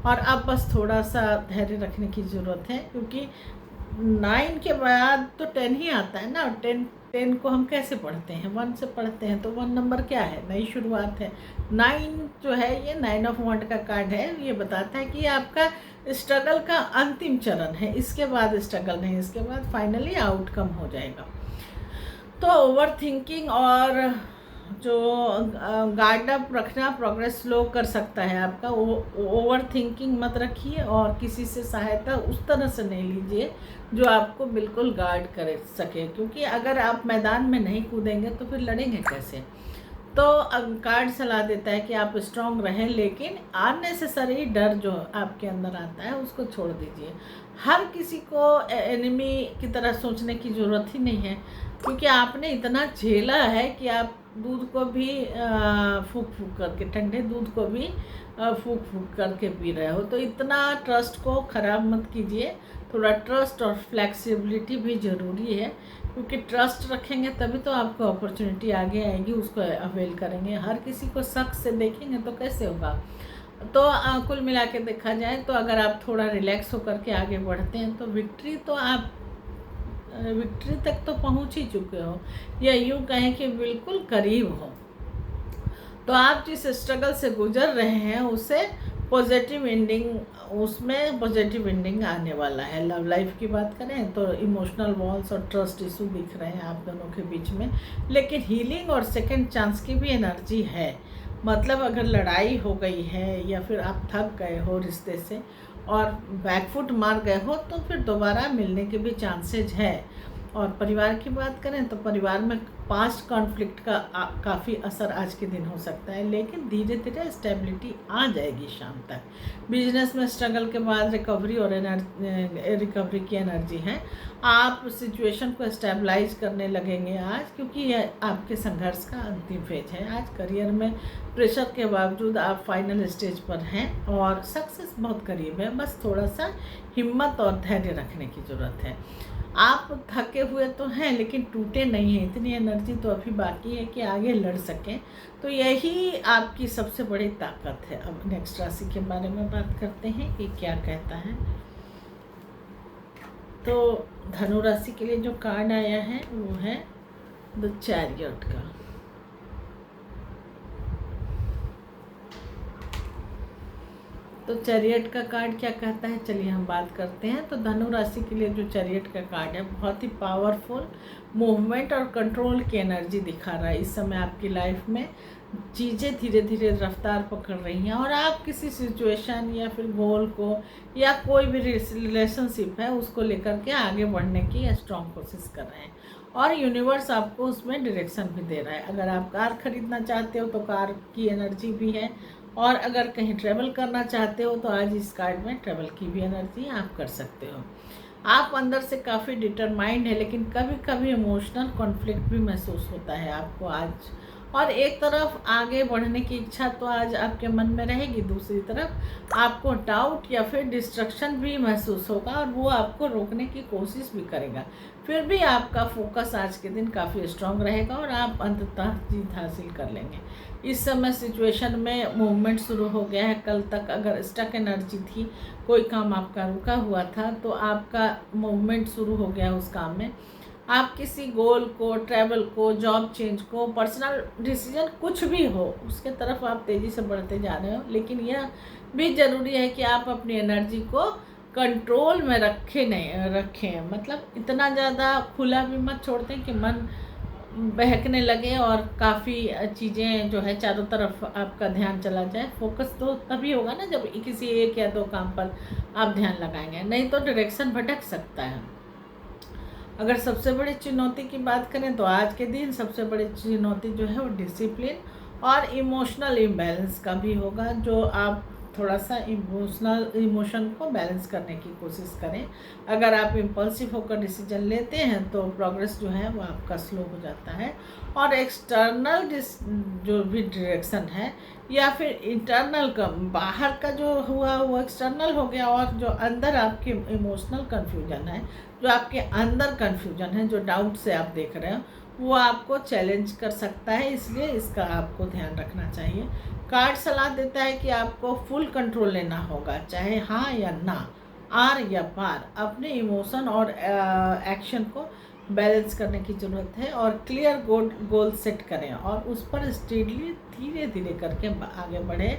और अब बस थोड़ा सा धैर्य रखने की ज़रूरत है, क्योंकि 9 के बाद तो 10 ही आता है ना। और 10 को हम कैसे पढ़ते हैं, 1 से पढ़ते हैं। तो 1 नंबर क्या है, नई शुरुआत है। 9 जो है ये 9 ऑफ वॉन्ड का कार्ड है। ये बताता है कि आपका स्ट्रगल का अंतिम चरण है, इसके बाद स्ट्रगल नहीं, इसके बाद फाइनली आउटकम हो जाएगा। तो ओवर थिंकिंग और जो गार्ड अप रखना प्रोग्रेस स्लो कर सकता है आपका। ओवर थिंकिंग मत रखिए और किसी से सहायता उस तरह से नहीं लीजिए जो आपको बिल्कुल गार्ड कर सके, क्योंकि अगर आप मैदान में नहीं कूदेंगे तो फिर लड़ेंगे कैसे। तो कार्ड सलाह देता है कि आप स्ट्रांग रहें, लेकिन अननेसेसरी डर जो आपके अंदर आता है उसको छोड़ दीजिए। हर किसी को एनिमी की तरह सोचने की ज़रूरत ही नहीं है, क्योंकि आपने इतना झेला है कि आप दूध को भी फूंक फूंक करके, ठंडे दूध को भी फूंक फूंक करके पी रहे हो। तो इतना ट्रस्ट को ख़राब मत कीजिए। थोड़ा ट्रस्ट और फ्लेक्सिबिलिटी भी ज़रूरी है, क्योंकि ट्रस्ट रखेंगे तभी तो आपको अपॉर्चुनिटी आगे आएगी, उसको अवेल करेंगे। हर किसी को शक से देखेंगे तो कैसे होगा। तो कुल मिला के देखा जाए तो अगर आप थोड़ा रिलैक्स होकर के आगे बढ़ते हैं तो विक्ट्री तक तो पहुंच ही चुके हो, या यूँ कहें कि बिल्कुल करीब हो। तो आप जिस स्ट्रगल से गुजर रहे हैं उसे उसमें पॉजिटिव एंडिंग आने वाला है। लव लाइफ की बात करें तो इमोशनल वॉल्स और ट्रस्ट इशू दिख रहे हैं आप दोनों के बीच में, लेकिन हीलिंग और सेकंड चांस की भी एनर्जी है। मतलब अगर लड़ाई हो गई है या फिर आप थक गए हो रिश्ते से और बैकफुट मार गए हो, तो फिर दोबारा मिलने के भी चांसेज है। और परिवार की बात करें तो परिवार में पास्ट कॉन्फ्लिक्ट का काफ़ी असर आज के दिन हो सकता है, लेकिन धीरे धीरे स्टेबिलिटी आ जाएगी शाम तक। बिजनेस में स्ट्रगल के बाद रिकवरी और रिकवरी की एनर्जी है। आप सिचुएशन को स्टेबलाइज करने लगेंगे आज, क्योंकि यह आपके संघर्ष का अंतिम फेज है। आज करियर में प्रेशर के बावजूद आप फाइनल स्टेज पर हैं और सक्सेस बहुत करीब है। बस थोड़ा सा हिम्मत और धैर्य रखने की ज़रूरत है। आप थके हुए तो हैं लेकिन टूटे नहीं हैं, इतनी एनर्जी तो अभी बाकी है कि आगे लड़ सकें। तो यही आपकी सबसे बड़ी ताकत है। अब नेक्स्ट राशि के बारे में बात करते हैं कि क्या कहता है। तो धनु राशि के लिए जो कार्ड आया है वो है द चैरियट का। तो चैरियट का कार्ड क्या कहता है, चलिए हम बात करते हैं। तो धनु राशि के लिए जो चैरियट का कार्ड है, बहुत ही पावरफुल मूवमेंट और कंट्रोल की एनर्जी दिखा रहा है। इस समय आपकी लाइफ में चीज़ें धीरे धीरे रफ्तार पकड़ रही हैं और आप किसी सिचुएशन या फिर गोल को या कोई भी रिलेशनशिप है उसको लेकर के आगे बढ़ने की स्ट्रॉन्ग कोशिश कर रहे हैं, और यूनिवर्स आपको उसमें डायरेक्शन भी दे रहा है। अगर आप कार खरीदना चाहते हो तो कार की एनर्जी भी है, और अगर कहीं ट्रैवल करना चाहते हो तो आज इस कार्ड में ट्रैवल की भी एनर्जी आप कर सकते हो। आप अंदर से काफ़ी डिटरमाइंड है, लेकिन कभी कभी इमोशनल कॉन्फ्लिक्ट भी महसूस होता है आपको आज। और एक तरफ आगे बढ़ने की इच्छा तो आज आपके मन में रहेगी, दूसरी तरफ आपको डाउट या फिर डिस्ट्रक्शन भी महसूस होगा और वो आपको रोकने की कोशिश भी करेगा। फिर भी आपका फोकस आज के दिन काफ़ी स्ट्रांग रहेगा और आप अंततः जीत हासिल कर लेंगे। इस समय सिचुएशन में मूवमेंट शुरू हो गया है। कल तक अगर स्टक एनर्जी थी, कोई काम आपका रुका हुआ था, तो आपका मूवमेंट शुरू हो गया उस काम में। आप किसी गोल को, ट्रैवल को, जॉब चेंज को, पर्सनल डिसीजन कुछ भी हो, उसके तरफ आप तेज़ी से बढ़ते जा रहे हो। लेकिन यह भी ज़रूरी है कि आप अपनी एनर्जी को कंट्रोल में रखें। मतलब इतना ज़्यादा खुला भी मत छोड़ दें कि मन बहकने लगे और काफ़ी चीज़ें जो है चारों तरफ आपका ध्यान चला जाए। फोकस तो तभी होगा ना जब किसी एक या दो काम पर आप ध्यान लगाएंगे, नहीं तो डायरेक्शन भटक सकता है। अगर सबसे बड़ी चुनौती की बात करें तो आज के दिन सबसे बड़ी चुनौती जो है वो डिसिप्लिन और इमोशनल इम्बैलेंस का भी होगा, जो आप थोड़ा सा इमोशन को बैलेंस करने की कोशिश करें। अगर आप इम्पल्सिव होकर डिसीजन लेते हैं तो प्रोग्रेस जो है वो आपका स्लो हो जाता है, और एक्सटर्नल जो भी डायरेक्शन है या फिर इंटरनल का, बाहर का जो हुआ वो एक्सटर्नल हो गया, और जो अंदर आपके इमोशनल कन्फ्यूजन है, जो आपके अंदर कन्फ्यूजन है, जो डाउट से आप देख रहे हो, वो आपको चैलेंज कर सकता है। इसलिए इसका आपको ध्यान रखना चाहिए। कार्ड सलाह देता है कि आपको फुल कंट्रोल लेना होगा, चाहे हाँ या ना, आर या पार। अपने इमोशन और एक्शन को बैलेंस करने की ज़रूरत है, और क्लियर गोल सेट करें और उस पर स्टेडली धीरे धीरे करके आगे बढ़े।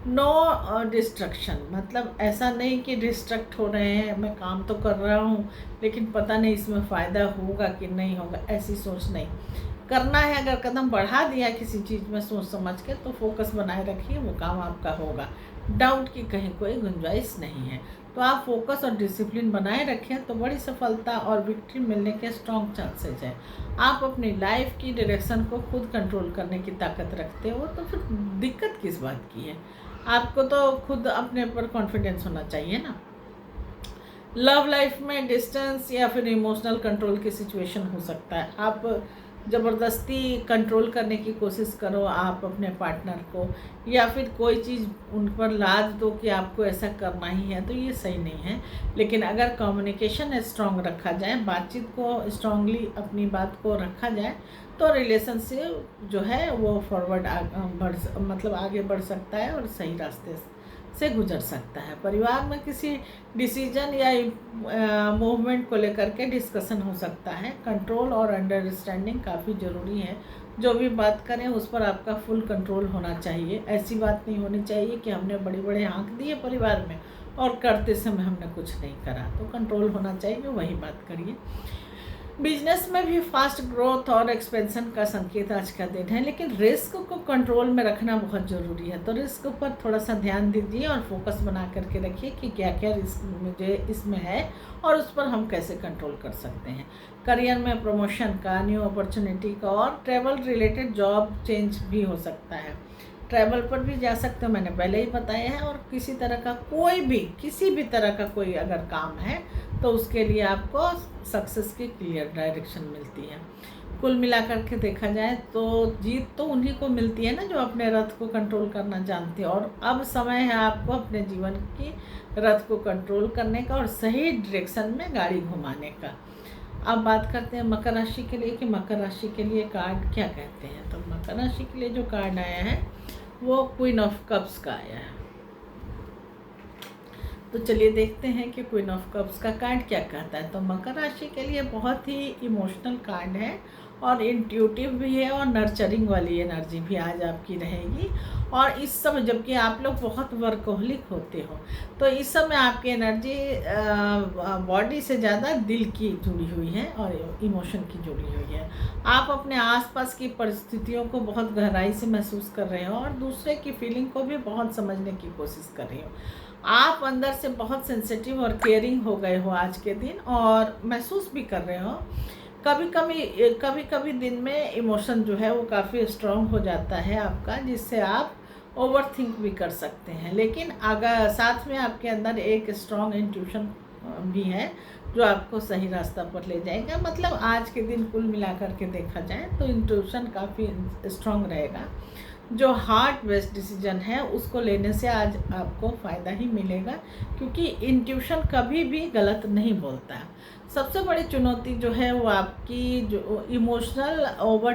नो डिस्ट्रक्शन, मतलब ऐसा नहीं कि डिस्ट्रक्ट हो रहे हैं, मैं काम तो कर रहा हूँ लेकिन पता नहीं इसमें फ़ायदा होगा कि नहीं होगा, ऐसी सोच नहीं। करना है, अगर कदम बढ़ा दिया किसी चीज़ में सोच समझ के, तो फोकस बनाए रखिए, वो काम आपका होगा। डाउट की कहीं कोई गुंजाइश नहीं है। तो आप फोकस और डिसिप्लिन बनाए रखें तो बड़ी सफलता और विक्ट्री मिलने के स्ट्रॉन्ग चांसेज हैं। आप अपनी लाइफ की डायरेक्शन को खुद कंट्रोल करने की ताकत रखते हो, तो फिर दिक्कत किस बात की है? आपको तो खुद अपने पर कॉन्फिडेंस होना चाहिए ना। लव लाइफ में डिस्टेंस या फिर इमोशनल कंट्रोल की सिचुएशन हो सकता है। आप ज़बरदस्ती कंट्रोल करने की कोशिश करो आप अपने पार्टनर को, या फिर कोई चीज़ उन पर लाद दो कि आपको ऐसा करना ही है, तो ये सही नहीं है। लेकिन अगर कम्युनिकेशन स्ट्रॉन्ग रखा जाए, बातचीत को स्ट्रांगली अपनी बात को रखा जाए, तो रिलेशनशिप जो है वो फॉरवर्ड आगे बढ़ सकता है और सही रास्ते से गुजर सकता है। परिवार में किसी डिसीजन या मूवमेंट को लेकर के डिस्कशन हो सकता है। कंट्रोल और अंडरस्टैंडिंग काफ़ी ज़रूरी है। जो भी बात करें उस पर आपका फुल कंट्रोल होना चाहिए। ऐसी बात नहीं होनी चाहिए कि हमने बड़े बड़े आंक दिए परिवार में और करते समय हमने कुछ नहीं करा। तो कंट्रोल होना चाहिए, वही बात करिए। बिजनेस में भी फास्ट ग्रोथ और एक्सपेंशन का संकेत आज का दिन है, लेकिन रिस्क को कंट्रोल में रखना बहुत ज़रूरी है। तो रिस्क पर थोड़ा सा ध्यान दीजिए और फोकस बना करके रखिए कि क्या क्या रिस्क मुझे इसमें है और उस पर हम कैसे कंट्रोल कर सकते हैं। करियर में प्रमोशन का, न्यू अपॉर्चुनिटी का और ट्रैवल रिलेटेड जॉब चेंज भी हो सकता है। ट्रैवल पर भी जा सकते हो, मैंने पहले ही बताया है। और किसी तरह का किसी भी तरह का कोई अगर काम है तो उसके लिए आपको सक्सेस की क्लियर डायरेक्शन मिलती है। कुल मिलाकर के देखा जाए तो जीत तो उन्हीं को मिलती है ना जो अपने रथ को कंट्रोल करना जानते हैं। और अब समय है आपको अपने जीवन की रथ को कंट्रोल करने का और सही डायरेक्शन में गाड़ी घुमाने का। अब बात करते हैं मकर राशि के लिए कि मकर राशि के लिए कार्ड क्या कहते हैं। तो मकर राशि के लिए जो कार्ड आया है वो क्वीन ऑफ कप्स का आया है। तो चलिए देखते हैं कि क्वीन ऑफ कप्स का कार्ड क्या कहता है। तो मकर राशि के लिए बहुत ही इमोशनल कार्ड है और इंट्यूटिव भी है और नर्चरिंग वाली एनर्जी भी आज आपकी रहेगी। और इस समय जबकि आप लोग बहुत वर्कोहलिक होते हो, तो इस समय आपकी एनर्जी बॉडी से ज़्यादा दिल की जुड़ी हुई है और इमोशन की जुड़ी हुई है। आप अपने आसपास की परिस्थितियों को बहुत गहराई से महसूस कर रहे हो और दूसरे की फीलिंग को भी बहुत समझने की कोशिश कर रहे हो। आप अंदर से बहुत सेंसिटिव और केयरिंग हो गए हो आज के दिन, और महसूस भी कर रहे हो। कभी कभी दिन में इमोशन जो है वो काफ़ी स्ट्रॉन्ग हो जाता है आपका, जिससे आप ओवर थिंक भी कर सकते हैं। लेकिन अगर साथ में आपके अंदर एक स्ट्रॉन्ग इंट्यूशन भी है जो आपको सही रास्ता पर ले जाएगा। मतलब आज के दिन कुल मिलाकर के देखा जाए तो इंट्यूशन काफ़ी स्ट्रॉन्ग रहेगा। जो हार्ट बेस्ड डिसीजन है उसको लेने से आज आपको फ़ायदा ही मिलेगा, क्योंकि इंट्यूशन कभी भी गलत नहीं बोलता है। सबसे बड़ी चुनौती जो है वो आपकी जो इमोशनल ओवर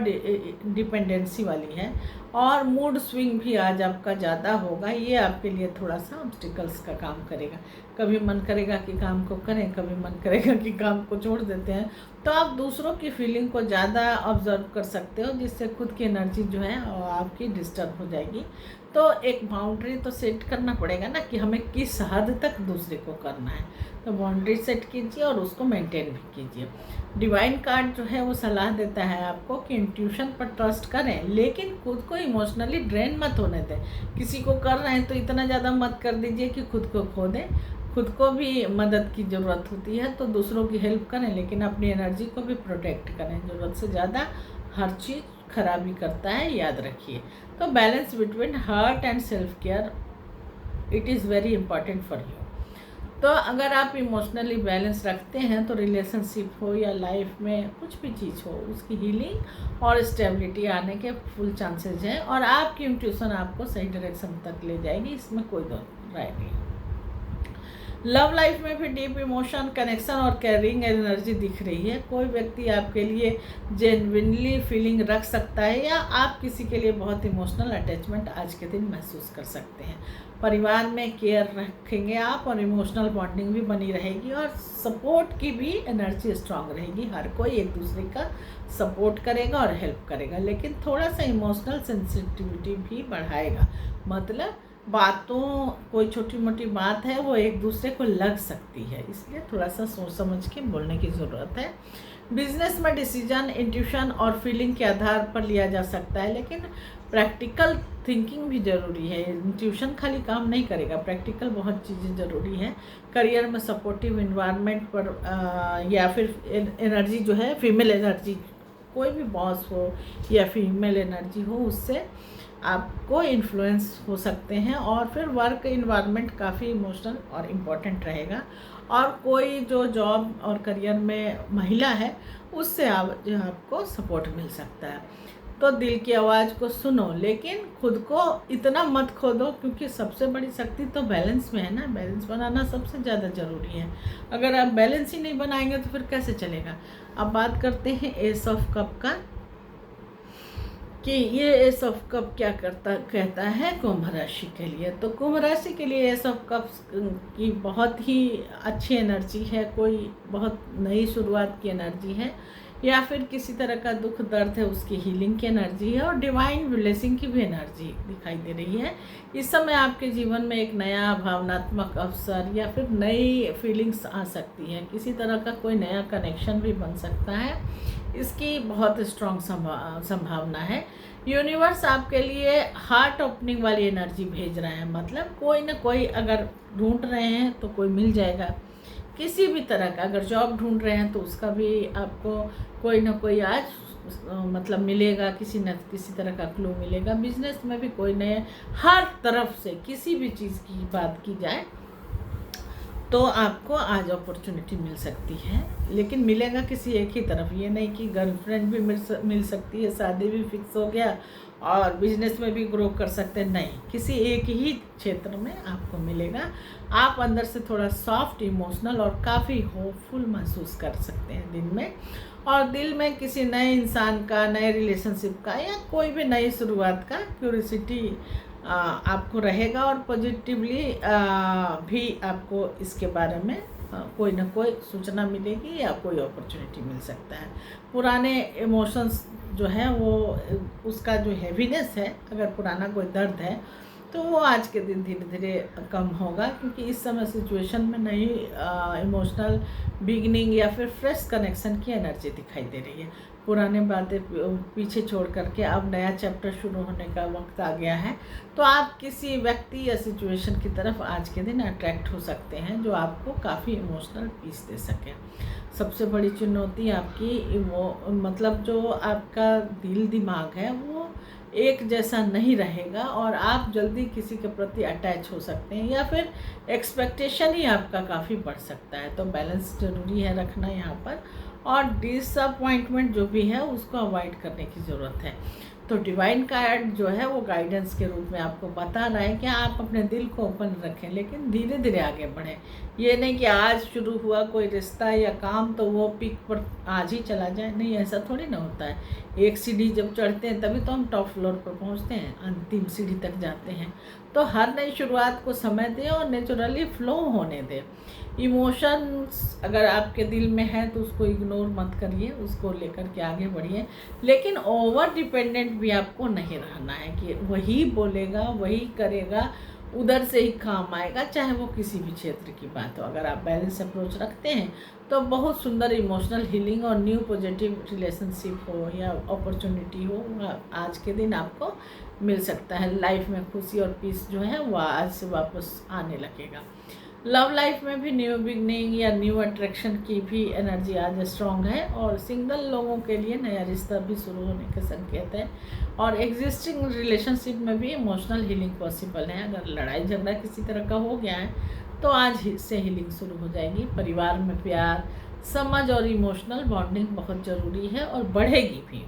डिपेंडेंसी वाली है, और मूड स्विंग भी आज आपका ज़्यादा होगा। ये आपके लिए थोड़ा सा ऑब्स्टिकल्स का काम करेगा। कभी मन करेगा कि काम को करें, कभी मन करेगा कि काम को छोड़ देते हैं। तो आप दूसरों की फीलिंग को ज़्यादा ऑब्जर्व कर सकते हो, जिससे खुद की एनर्जी जो है वो आपकी डिस्टर्ब हो जाएगी। तो एक बाउंड्री तो सेट करना पड़ेगा ना कि हमें किस हद तक दूसरे को करना है। तो बाउंड्री सेट कीजिए और उसको मेंटेन भी कीजिए। डिवाइन कार्ड जो है वो सलाह देता है आपको कि इंट्यूशन पर ट्रस्ट करें, लेकिन खुद को इमोशनली ड्रेन मत होने दें। किसी को कर रहे हैं तो इतना ज़्यादा मत कर दीजिए कि खुद को खो दें। खुद को भी मदद की ज़रूरत होती है तो दूसरों की हेल्प करें, लेकिन अपनी एनर्जी को भी प्रोटेक्ट करें। ज़रूरत से ज़्यादा हर चीज़ खराबी करता है, याद रखिए। तो balance between heart and self care, it is very important for you. तो अगर आप इमोशनली बैलेंस रखते हैं तो रिलेशनशिप हो या लाइफ में कुछ भी चीज़ हो, उसकी हीलिंग और स्टेबिलिटी आने के फुल चांसेस हैं, और आपकी इंट्यूशन आपको सही डायरेक्शन तक ले जाएगी, इसमें कोई दो राय नहीं। लव लाइफ में भी डीप इमोशन, कनेक्शन और कैरिंग एनर्जी दिख रही है। कोई व्यक्ति आपके लिए जेन्युइनली फीलिंग रख सकता है, या आप किसी के लिए बहुत इमोशनल अटैचमेंट आज के दिन महसूस कर सकते हैं। परिवार में केयर रखेंगे आप और इमोशनल बॉन्डिंग भी बनी रहेगी, और सपोर्ट की भी एनर्जी स्ट्रांग रहेगी। हर कोई एक दूसरे का सपोर्ट करेगा और हेल्प करेगा, लेकिन थोड़ा सा इमोशनल सेंसिटिविटी भी बढ़ाएगा। मतलब बातों, कोई छोटी मोटी बात है वो एक दूसरे को लग सकती है, इसलिए थोड़ा सा सोच समझ के बोलने की ज़रूरत है। बिजनेस में डिसीजन इंट्यूशन और फीलिंग के आधार पर लिया जा सकता है, लेकिन प्रैक्टिकल थिंकिंग भी ज़रूरी है। इंट्यूशन खाली काम नहीं करेगा, प्रैक्टिकल बहुत चीज़ें ज़रूरी हैं। करियर में सपोर्टिव इन्वायरमेंट पर या फिर एनर्जी जो है, फीमेल एनर्जी, कोई भी बॉस हो या फीमेल एनर्जी हो, उससे आपको इन्फ्लुएंस हो सकते हैं। और फिर वर्क इन्वायरमेंट काफ़ी इमोशनल और इम्पोर्टेंट रहेगा। और कोई जो जॉब और करियर में महिला है, उससे आपको सपोर्ट मिल सकता है। तो दिल की आवाज़ को सुनो, लेकिन खुद को इतना मत खो दो, क्योंकि सबसे बड़ी शक्ति तो बैलेंस में है ना। बैलेंस बनाना सबसे ज़्यादा ज़रूरी है। अगर आप बैलेंस ही नहीं बनाएंगे तो फिर कैसे चलेगा। अब बात करते हैं एस ऑफ कप का, कि ये एस ऑफ कप क्या कहता है कुंभ राशि के लिए। तो कुंभ राशि के लिए एस ऑफ कप की बहुत ही अच्छी एनर्जी है। कोई बहुत नई शुरुआत की एनर्जी है, या फिर किसी तरह का दुख दर्द है उसकी हीलिंग की एनर्जी है, और डिवाइन ब्लेसिंग की भी एनर्जी दिखाई दे रही है। इस समय आपके जीवन में एक नया भावनात्मक अवसर या फिर नई फीलिंग्स आ सकती हैं। किसी तरह का कोई नया कनेक्शन भी बन सकता है, इसकी बहुत स्ट्रॉन्ग संभावना है। यूनिवर्स आपके लिए हार्ट ओपनिंग वाली एनर्जी भेज रहे हैं, मतलब कोई ना कोई अगर ढूंढ रहे हैं तो कोई मिल जाएगा। किसी भी तरह का अगर जॉब ढूंढ रहे हैं तो उसका भी आपको कोई ना कोई आज मतलब मिलेगा, किसी न किसी तरह का क्लू मिलेगा। बिजनेस में भी कोई नए, हर तरफ से किसी भी चीज़ की बात की जाए तो आपको आज अपॉर्चुनिटी मिल सकती है, लेकिन मिलेगा किसी एक ही तरफ। ये नहीं कि गर्लफ्रेंड भी मिल सकती है, शादी भी फिक्स हो गया और बिजनेस में भी ग्रो कर सकते हैं, नहीं, किसी एक ही क्षेत्र में आपको मिलेगा। आप अंदर से थोड़ा सॉफ्ट, इमोशनल और काफ़ी होपफुल महसूस कर सकते हैं दिन में। और दिल में किसी नए इंसान का, नए रिलेशनशिप का या कोई भी नई शुरुआत का क्यूरियोसिटी आपको रहेगा, और पॉजिटिवली भी आपको इसके बारे में कोई ना कोई सूचना मिलेगी या कोई अपॉर्चुनिटी मिल सकता है। पुराने इमोशंस जो है वो, उसका जो हैवीनेस है, अगर पुराना कोई दर्द है तो वो आज के दिन धीरे धीरे कम होगा, क्योंकि इस समय सिचुएशन में नई इमोशनल बिगनिंग या फिर फ्रेश कनेक्शन की एनर्जी दिखाई दे रही है। पुराने बातें पीछे छोड़ करके अब नया चैप्टर शुरू होने का वक्त आ गया है। तो आप किसी व्यक्ति या सिचुएशन की तरफ आज के दिन अट्रैक्ट हो सकते हैं जो आपको काफ़ी इमोशनल पीस दे सके। सबसे बड़ी चुनौती आपकी मतलब जो आपका दिल दिमाग है वो एक जैसा नहीं रहेगा, और आप जल्दी किसी के प्रति अटैच हो सकते हैं, या फिर एक्सपेक्टेशन ही आपका काफ़ी बढ़ सकता है। तो बैलेंस ज़रूरी है रखना यहाँ पर, और डिसअपॉइंटमेंट जो भी है उसको अवॉइड करने की ज़रूरत है। तो डिवाइन कार्ड जो है वो गाइडेंस के रूप में आपको बता रहा है कि आप अपने दिल को ओपन रखें, लेकिन धीरे धीरे आगे बढ़ें। ये नहीं कि आज शुरू हुआ कोई रिश्ता या काम तो वो पीक पर आज ही चला जाए, नहीं, ऐसा थोड़ी ना होता है। एक सीढ़ी जब चढ़ते हैं तभी तो हम टॉप फ्लोर पर पहुंचते हैं, अंतिम सीढ़ी तक जाते हैं। तो हर नई शुरुआत को समय दें और नेचुरली फ्लो होने दें। इमोशंस अगर आपके दिल में है तो उसको इग्नोर मत करिए, उसको लेकर के आगे बढ़िए, लेकिन ओवर डिपेंडेंट भी आपको नहीं रहना है कि वही बोलेगा वही करेगा, उधर से ही काम आएगा, चाहे वो किसी भी क्षेत्र की बात हो। अगर आप बैलेंस अप्रोच रखते हैं तो बहुत सुंदर इमोशनल हीलिंग और न्यू पॉजिटिव रिलेशनशिप हो या अपॉर्चुनिटी हो, आज के दिन आपको मिल सकता है। लाइफ में खुशी और पीस जो है वो आज से वापस आने लगेगा। लव लाइफ में भी न्यू बिगनिंग या न्यू अट्रैक्शन की भी एनर्जी आज स्ट्रॉन्ग है, और सिंगल लोगों के लिए नया रिश्ता भी शुरू होने के संकेत है। और एग्जिस्टिंग रिलेशनशिप में भी इमोशनल हीलिंग पॉसिबल है। अगर लड़ाई झगड़ा किसी तरह का हो गया है तो आज से हीलिंग शुरू हो जाएगी। परिवार में प्यार, समझ और इमोशनल बॉन्डिंग बहुत ज़रूरी है और बढ़ेगी भी।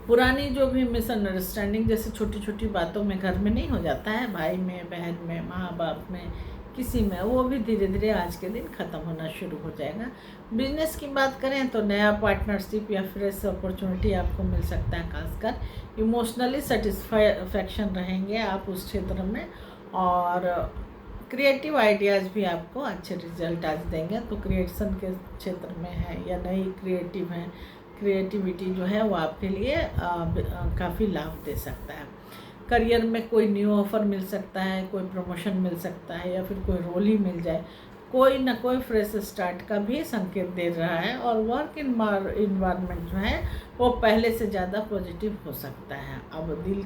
पुरानी जो भी मिसअंडरस्टैंडिंग जैसे छोटी छोटी बातों में घर में नहीं हो जाता है, भाई में, बहन में, माँ बाप में, किसी में, वो भी धीरे धीरे आज के दिन ख़त्म होना शुरू हो जाएगा। बिजनेस की बात करें तो नया पार्टनरशिप या फ्रेश अपॉर्चुनिटी आपको मिल सकता है। खासकर इमोशनली सेटिस्फैक्शन रहेंगे आप उस क्षेत्र में, और क्रिएटिव आइडियाज़ भी आपको अच्छे रिजल्ट आज देंगे। तो क्रिएशन के क्षेत्र में है या नई क्रिएटिविटी जो है वो आपके लिए काफ़ी लाभ दे सकता है। करियर में कोई न्यू ऑफ़र मिल सकता है, कोई प्रमोशन मिल सकता है, या फिर कोई रोल ही मिल जाए। कोई ना कोई फ्रेश स्टार्ट का भी संकेत दे रहा है, और वर्क इन्वायरमेंट जो है वो पहले से ज़्यादा पॉजिटिव हो सकता है। अब दिल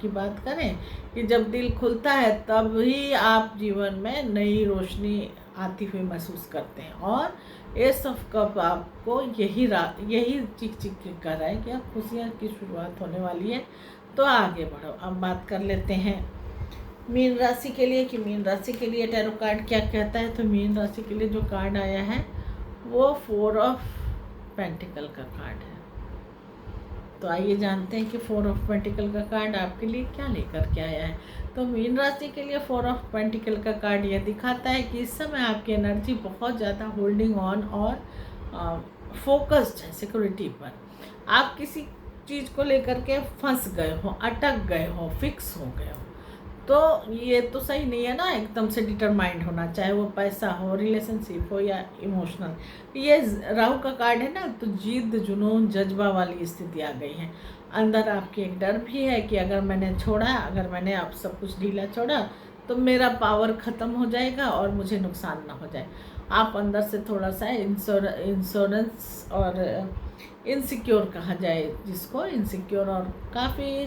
की बात करें कि जब दिल खुलता है तब ही आप जीवन में नई रोशनी आती हुई महसूस करते हैं, और एस ऑफ कप आपको यही चिक के कह रहा है कि अब खुशियाँ की शुरुआत होने वाली है, तो आगे बढ़ो। अब बात कर लेते हैं मीन राशि के लिए कि मीन राशि के लिए टैरो कार्ड क्या कहता है। तो मीन राशि के लिए जो कार्ड आया है वो 4 ऑफ पेंटिकल का कार्ड है। तो आइए जानते हैं कि 4 ऑफ पेंटिकल का कार्ड आपके लिए क्या लेकर के आया है। तो मीन राशि के लिए 4 ऑफ पेंटिकल का कार्ड यह दिखाता है कि इस समय आपकी एनर्जी बहुत ज़्यादा होल्डिंग ऑन और फोकस्ड है सिक्योरिटी पर। आप किसी चीज़ को लेकर के फंस गए हो, अटक गए हो, फिक्स हो गए हो, तो ये तो सही नहीं है ना। एकदम से डिटरमाइंड होना, चाहे वो पैसा हो, रिलेशनशिप हो या इमोशनल। ये राहु का कार्ड है ना, तो जिद, जुनून, जज्बा वाली स्थिति आ गई है। अंदर आपके एक डर भी है कि अगर मैंने आप सब कुछ ढीला छोड़ा तो मेरा पावर ख़त्म हो जाएगा और मुझे नुकसान ना हो जाए। आप अंदर से थोड़ा सा इंश्योरेंस और इनसिक्योर कहा जाए जिसको, इनसिक्योर और काफ़ी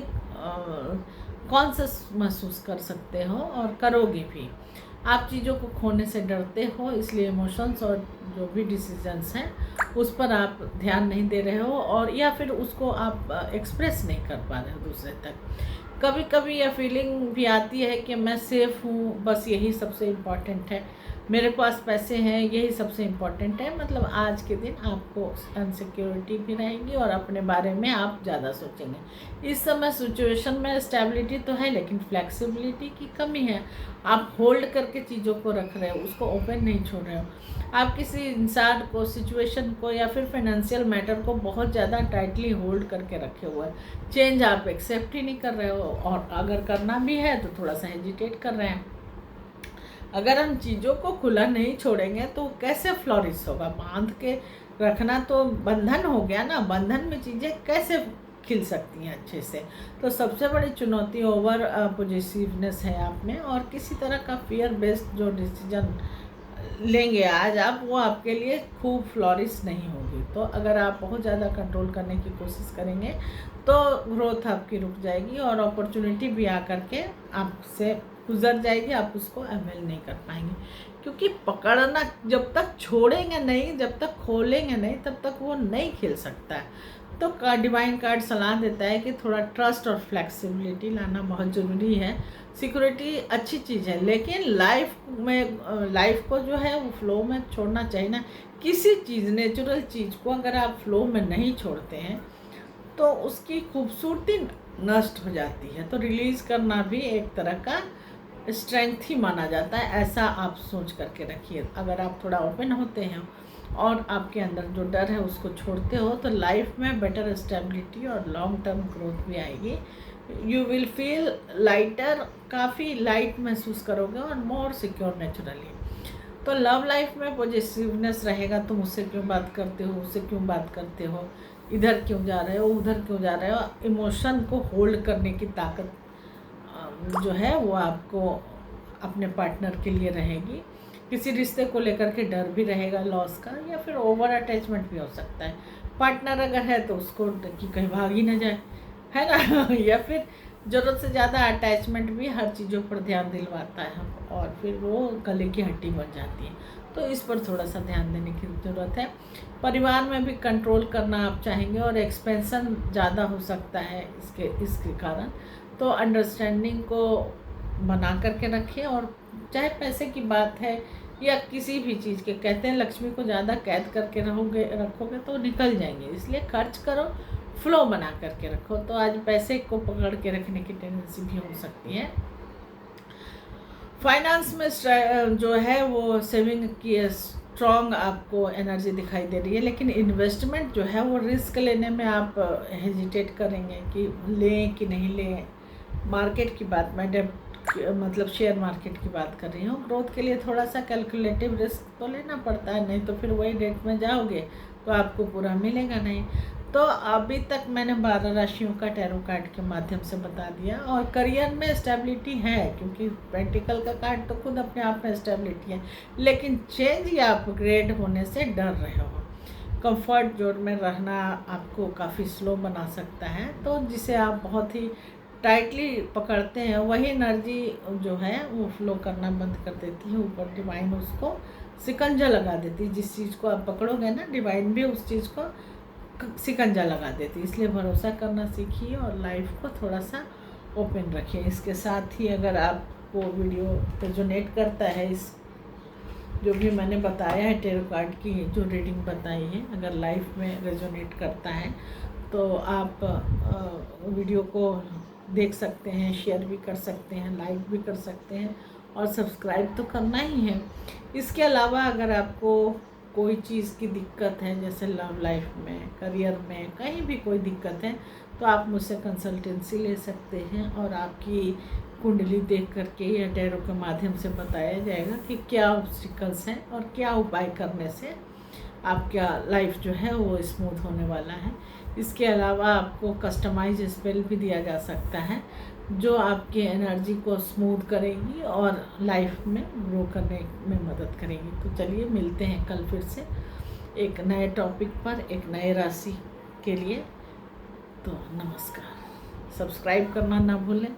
कॉन्शियस महसूस कर सकते हो और करोगे भी। आप चीज़ों को खोने से डरते हो, इसलिए इमोशंस और जो भी डिसीजंस हैं उस पर आप ध्यान नहीं दे रहे हो, और या फिर उसको आप एक्सप्रेस नहीं कर पा रहे हो दूसरे तक। कभी कभी यह फीलिंग भी आती है कि मैं सेफ़ हूँ, बस यही सबसे इम्पॉर्टेंट है, मेरे पास पैसे हैं, यही सबसे इम्पॉर्टेंट है। मतलब आज के दिन आपको अनसिक्योरिटी भी रहेगी और अपने बारे में आप ज़्यादा सोचेंगे। इस समय सिचुएशन में स्टेबिलिटी तो है, लेकिन फ्लेक्सिबिलिटी की कमी है। आप होल्ड करके चीज़ों को रख रहे हो, उसको ओपन नहीं छोड़ रहे हो। आप किसी इंसान को, सिचुएशन को या फिर फाइनेंशियल मैटर को बहुत ज़्यादा टाइटली होल्ड करके रखे हुए हैं। चेंज आप एक्सेप्ट ही नहीं कर रहे हो, और अगर करना भी है तो थोड़ा सा हेजिटेट कर रहे हैं। अगर हम चीज़ों को खुला नहीं छोड़ेंगे तो कैसे फ्लोरिश होगा। बांध के रखना तो बंधन हो गया ना, बंधन में चीज़ें कैसे खिल सकती हैं अच्छे से। तो सबसे बड़ी चुनौती ओवर पॉजिटिवनेस है आप में, और किसी तरह का फियर बेस्ड जो डिसीजन लेंगे आज आप, वो आपके लिए खूब फ्लोरिश नहीं होगी। तो अगर आप बहुत ज़्यादा कंट्रोल करने की कोशिश करेंगे तो ग्रोथ आपकी रुक जाएगी, और अपॉर्चुनिटी भी आकर के आपसे गुजर जाएगी, आप उसको अवेल नहीं कर पाएंगे। क्योंकि पकड़ना जब तक छोड़ेंगे नहीं, जब तक खोलेंगे नहीं, तब तक वो नहीं खिल सकता है। तो डिवाइन कार्ड सलाह देता है कि थोड़ा ट्रस्ट और फ्लेक्सिबिलिटी लाना बहुत ज़रूरी है। सिक्योरिटी अच्छी चीज़ है, लेकिन लाइफ को जो है वो फ्लो में छोड़ना चाहिए ना। किसी चीज़, नेचुरल चीज़ को अगर आप फ्लो में नहीं छोड़ते हैं तो उसकी खूबसूरती नष्ट हो जाती है। तो रिलीज़ करना भी एक तरह का स्ट्रेंथ ही माना जाता है, ऐसा आप सोच करके रखिए। अगर आप थोड़ा ओपन होते हैं और आपके अंदर जो डर है उसको छोड़ते हो, तो लाइफ में बेटर स्टेबिलिटी और लॉन्ग टर्म ग्रोथ भी आएगी। यू विल फील लाइटर, काफ़ी लाइट महसूस करोगे और मोर सिक्योर नेचुरली। तो लव लाइफ में पॉजिटिवनेस रहेगा। तुम उससे क्यों बात करते हो, उससे क्यों बात करते हो, इधर क्यों जा रहे हो, उधर क्यों जा रहे हो। इमोशन को होल्ड करने की ताकत जो है वो आपको अपने पार्टनर के लिए रहेगी। किसी रिश्ते को लेकर के डर भी रहेगा लॉस का, या फिर ओवर अटैचमेंट भी हो सकता है। पार्टनर अगर है तो उसको कि कहीं भाग ही ना जाए, है ना या फिर ज़रूरत से ज़्यादा अटैचमेंट भी हर चीज़ों पर ध्यान दिलवाता है, और फिर वो गले की हड्डी बन जाती है। तो इस पर थोड़ा सा ध्यान देने की ज़रूरत है। परिवार में भी कंट्रोल करना आप चाहेंगे, और एक्सपेंसन ज़्यादा हो सकता है इसके कारण। तो अंडरस्टैंडिंग को बना करके रखें, और चाहे पैसे की बात है या किसी भी चीज़ के, कहते हैं लक्ष्मी को ज़्यादा कैद करके रखोगे तो निकल जाएंगे, इसलिए खर्च करो, फ्लो बना करके रखो। तो आज पैसे को पकड़ के रखने की टेंडेंसी भी हो सकती है। फाइनेंस में जो है वो सेविंग की स्ट्रॉन्ग आपको एनर्जी दिखाई दे रही है, लेकिन इन्वेस्टमेंट जो है वो रिस्क लेने में आप हेजिटेट करेंगे कि लें कि नहीं लें। मार्केट की बात, मैं मतलब शेयर मार्केट की बात कर रही हूँ। ग्रोथ के लिए थोड़ा सा कैलकुलेटिव रिस्क तो लेना पड़ता है, नहीं तो फिर वही डेट में जाओगे तो आपको पूरा मिलेगा नहीं। तो अभी तक मैंने 12 राशियों का टैरो कार्ड के माध्यम से बता दिया। और करियर में स्टेबिलिटी है, क्योंकि पेंटिकल का कार्ड तो खुद अपने आप में स्टेबिलिटी है, लेकिन चेंज या अपग्रेड होने से डर रहे हो। कंफर्ट जोन में रहना आपको काफ़ी स्लो बना सकता है, तो जिसे आप बहुत ही टाइटली पकड़ते हैं वही एनर्जी जो है वो फ्लो करना बंद कर देती है। ऊपर डिवाइन उसको शिकंजा लगा देती है। जिस चीज़ को आप पकड़ोगे ना, डिवाइन भी उस चीज़ को शिकंजा लगा देती है। इसलिए भरोसा करना सीखिए और लाइफ को थोड़ा सा ओपन रखिए। इसके साथ ही अगर आपको वीडियो रेजोनेट करता है, इस जो भी मैंने बताया है टैरो कार्ड की जो रीडिंग बताई है, अगर लाइफ में रेजोनेट करता है तो आप वीडियो को देख सकते हैं, शेयर भी कर सकते हैं, लाइक भी कर सकते हैं और सब्सक्राइब तो करना ही है। इसके अलावा अगर आपको कोई चीज़ की दिक्कत है, जैसे लव लाइफ में, करियर में, कहीं भी कोई दिक्कत है, तो आप मुझसे कंसल्टेंसी ले सकते हैं और आपकी कुंडली देख करके या टैरो के माध्यम से बताया जाएगा कि क्या ऑब्स्टिकल्स हैं और क्या उपाय करने से आपका लाइफ जो है वो स्मूथ होने वाला है। इसके अलावा आपको कस्टमाइज स्पेल भी दिया जा सकता है जो आपकी एनर्जी को स्मूथ करेगी और लाइफ में ग्रो करने में मदद करेगी। तो चलिए मिलते हैं कल फिर से एक नए टॉपिक पर, एक नए राशि के लिए। तो नमस्कार, सब्सक्राइब करना ना भूलें।